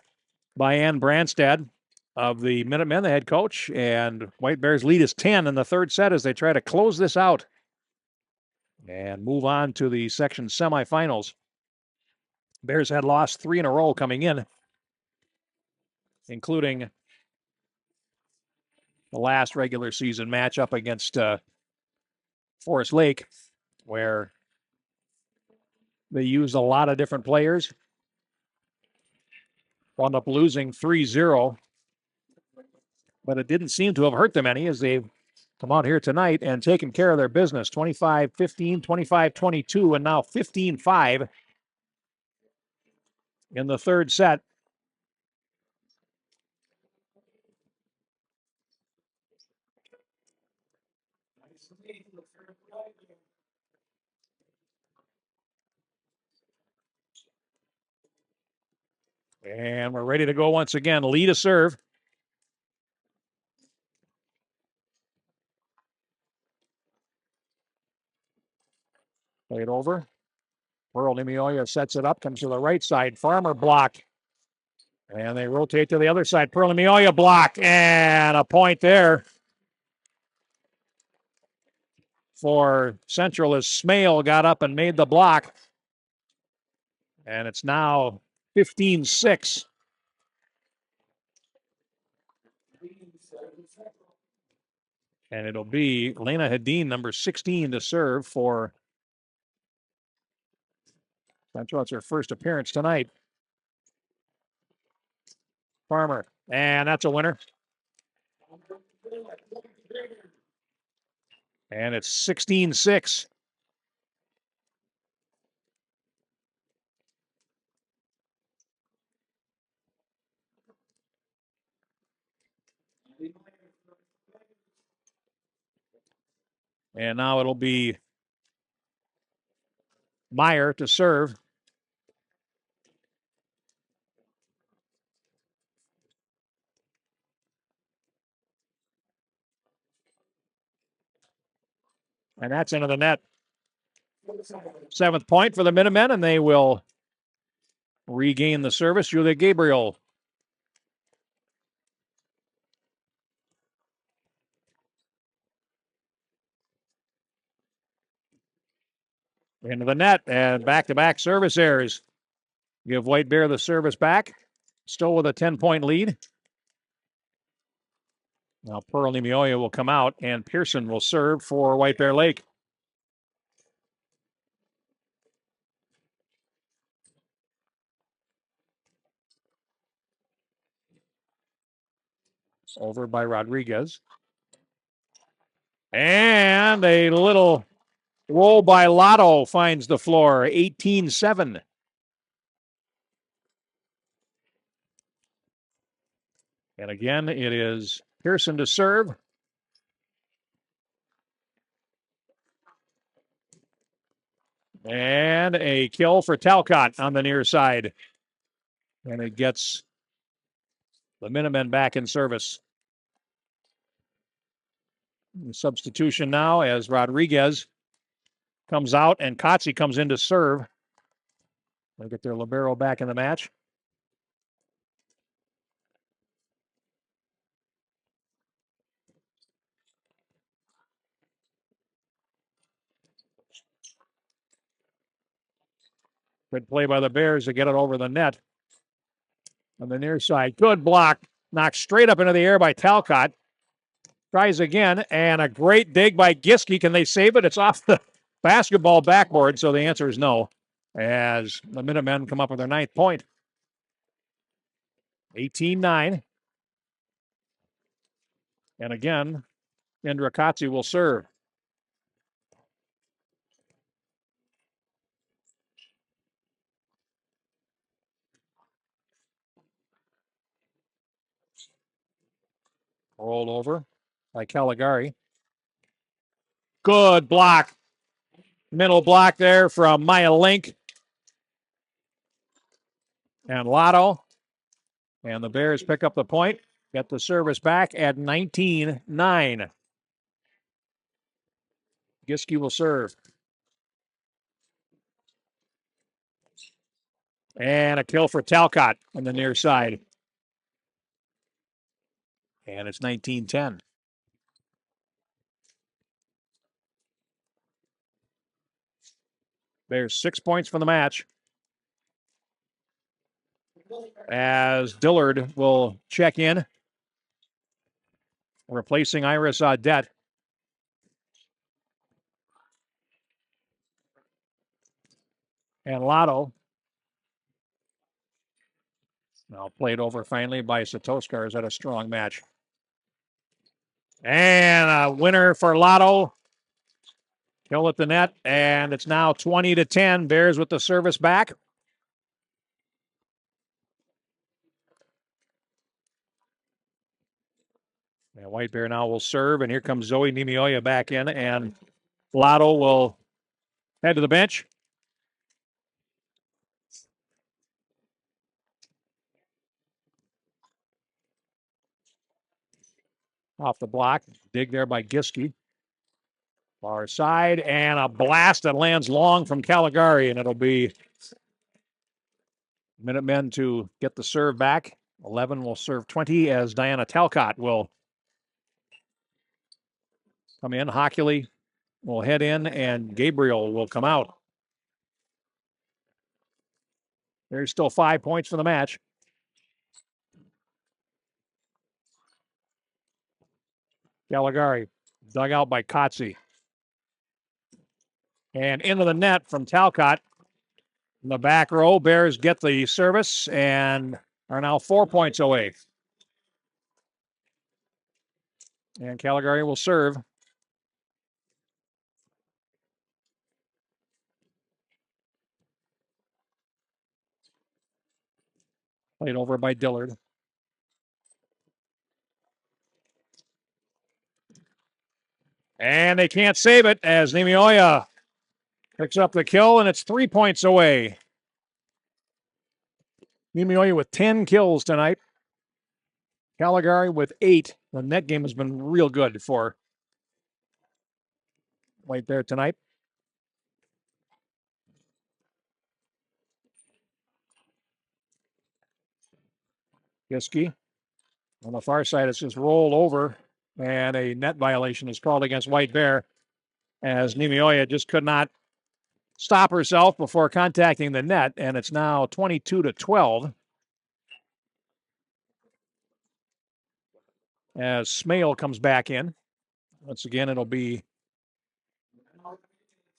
by Ann Branstad of the Minutemen, the head coach. And White Bears lead is 10 in the third set as they try to close this out and move on to the section semifinals. Bears had lost 3 in a row coming in, including the last regular season matchup against Forest Lake, where they used a lot of different players. Wound up losing 3-0, but it didn't seem to have hurt them any as they've come out here tonight and taken care of their business. 25-15, 25-22, and now 15-5 in the third set. And we're ready to go once again. Lee to serve. Play it over. Pearl Nimioya sets it up, comes to the right side. Farmer block. And they rotate to the other side. Pearl Nimioya block. And a point there. for Central as Smale got up and made the block. And it's now 15-6. And it'll be Lena Hedin, number 16, to serve for Central. It's her first appearance tonight. Farmer. And that's a winner. And it's 16-6. And now it'll be Meyer to serve. And that's into the net. 7th point for the Minutemen, and they will regain the service. Julia Gabriel. Into the net, and back-to-back service errors. Give White Bear the service back. Still with a 10-point lead. Now Pearl Nimioya will come out, and Pearson will serve for White Bear Lake. Over by Rodriguez. And a little roll by Lotto finds the floor, 18-7. And again, it is Pearson to serve. And a kill for Talcott on the near side. And it gets the Minutemen back in service. Substitution now as Rodriguez comes out and Kotze comes in to serve. They'll get their libero back in the match. Good play by the Bears to get it over the net on the near side. Good block. Knocked straight up into the air by Talcott. Tries again, and a great dig by Giske. Can they save it? It's off the basketball backboard, so the answer is no. As the Minutemen come up with their 9th point. 18-9. And again, Indra Kotze will serve. Rolled over by Caligari. Good block. Middle block there from Maya Link. And Lotto. And the Bears pick up the point. Get the service back at 19-9. Giske will serve. And a kill for Talcott on the near side. And it's 19-10. Bears 6 points from the match. As Dillard will check in, replacing Iris Audette. And Lotto. Now played over finally by Satoskar. Is that a strong match? And a winner for Lotto. Kill at the net, and it's now 20-10. Bears with the service back. And White Bear now will serve, and here comes Zoe Nimioya back in, and Lotto will head to the bench. Off the block, dig there by Giske. Far side, and a blast that lands long from Caligari, and it'll be Minutemen to get the serve back. 11 will serve 20 as Diana Talcott will come in. Hockley will head in, and Gabriel will come out. There's still 5 points for the match. Caligari dug out by Kotze. And into the net from Talcott. In the back row, Bears get the service and are now 4 points away. And Caligari will serve. Played over by Dillard. And they can't save it as Nimioya picks up the kill, and it's 3 points away. Nimioya with 10 kills tonight. Caligari with 8. The net game has been real good for White Bear tonight. Giske on the far side, it's just rolled over, and a net violation is called against White Bear as Nimioya just could not stop herself before contacting the net, and it's now 22-12 as Smale comes back in. Once again, it'll be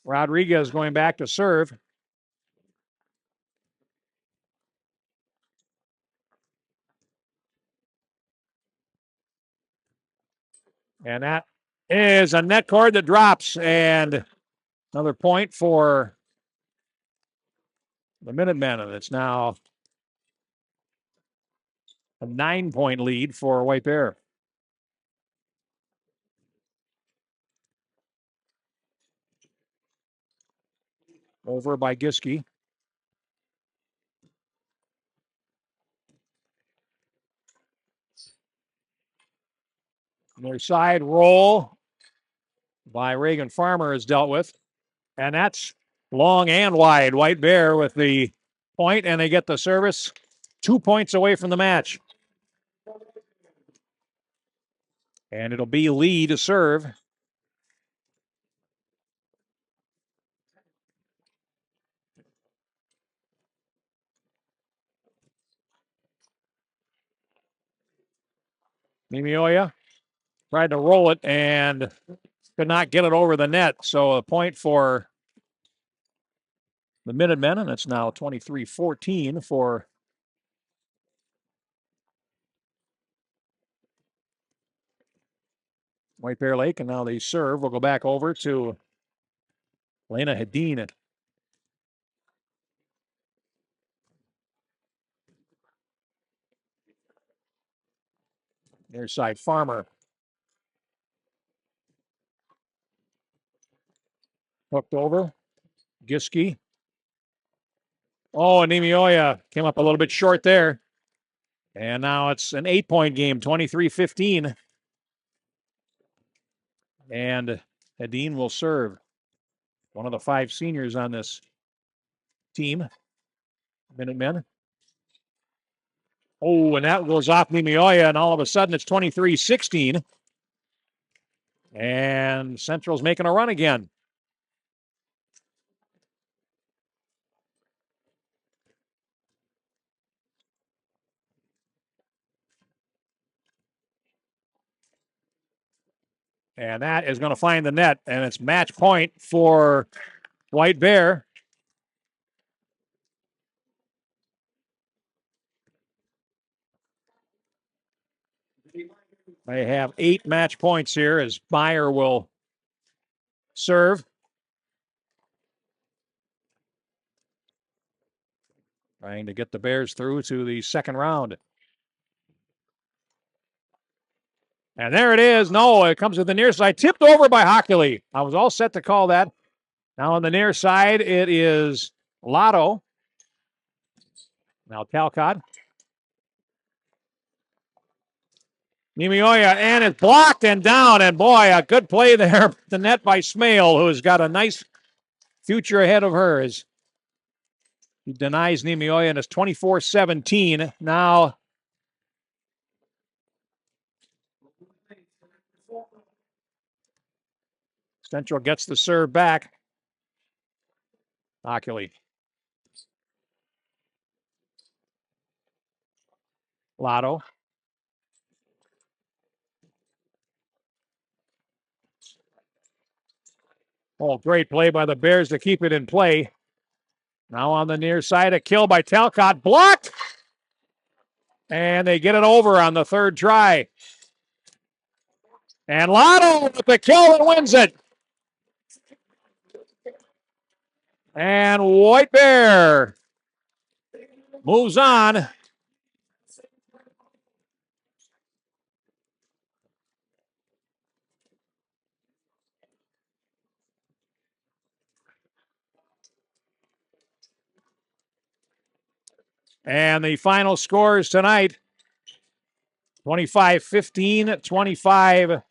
Rodriguez going back to serve. And that is a net cord that drops, and another point for the Minutemen, and it's now a 9-point lead for White Bear. Over by Giske. Near side roll by Reagan Farmer is dealt with. And that's long and wide. White Bear with the point, and they get the service 2 points away from the match. And it'll be Lee to serve. Nimioya tried to roll it and could not get it over the net. So a point for the Minutemen, and it's now 23-14 for White Bear Lake. And now they serve. We'll go back over to Lena Hedin. Near side, Farmer. Hooked over. Giske. Oh, and Nimioya came up a little bit short there. And now it's an 8-point game, 23-15. And Hedin will serve. One of the 5 seniors on this team. Minutemen. Oh, and that goes off Nimioya, and all of a sudden it's 23-16. And Central's making a run again. And that is going to find the net, and it's match point for White Bear. They have 8 match points here as Meyer will serve. Trying to get the Bears through to the second round. And there it is. No, it comes to the near side. Tipped over by Hockley. I was all set to call that. Now on the near side, it is Lotto. Now Talcott. Nimioya, and it's blocked and down. And boy, a good play there. The net by Smale, who's got a nice future ahead of her. As he denies Nimioya, and it's 24-17. Now Central gets the serve back. Ockley. Lotto. Oh, great play by the Bears to keep it in play. Now on the near side, a kill by Talcott. Blocked! And they get it over on the third try. And Lotto with the kill and wins it. And White Bear moves on. And the final scores tonight, 25-15, 25-22,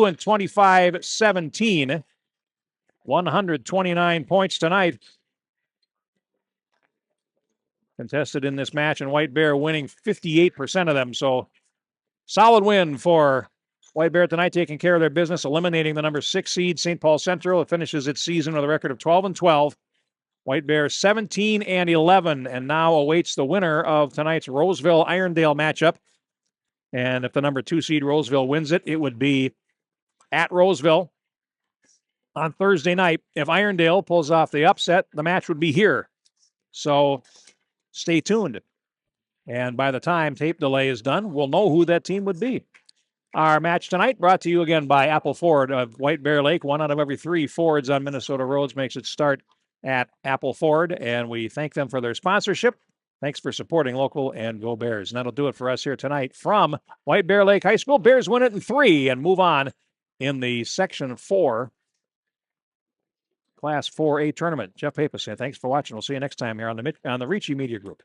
and 25-17. 129 points tonight contested in this match, and White Bear winning 58% of them. So solid win for White Bear tonight, taking care of their business, eliminating the number 6 seed St. Paul Central. It finishes its season with a record of 12-12. White Bear 17-11, and now awaits the winner of tonight's Roseville-Irondale matchup. And if the number 2 seed Roseville wins it, it would be at Roseville on Thursday night. If Irondale pulls off the upset, the match would be here. So stay tuned. And by the time tape delay is done, we'll know who that team would be. Our match tonight brought to you again by Apple Ford of White Bear Lake. 1 out of every 3 Fords on Minnesota roads makes its start at Apple Ford, and we thank them for their sponsorship. Thanks for supporting local, and go Bears. And that'll do it for us here tonight from White Bear Lake High School. Bears win it in 3 and move on in the Section 4 Class 4A tournament. Jeff Pappas here. Thanks for watching. We'll see you next time here on the RICCI Media Group.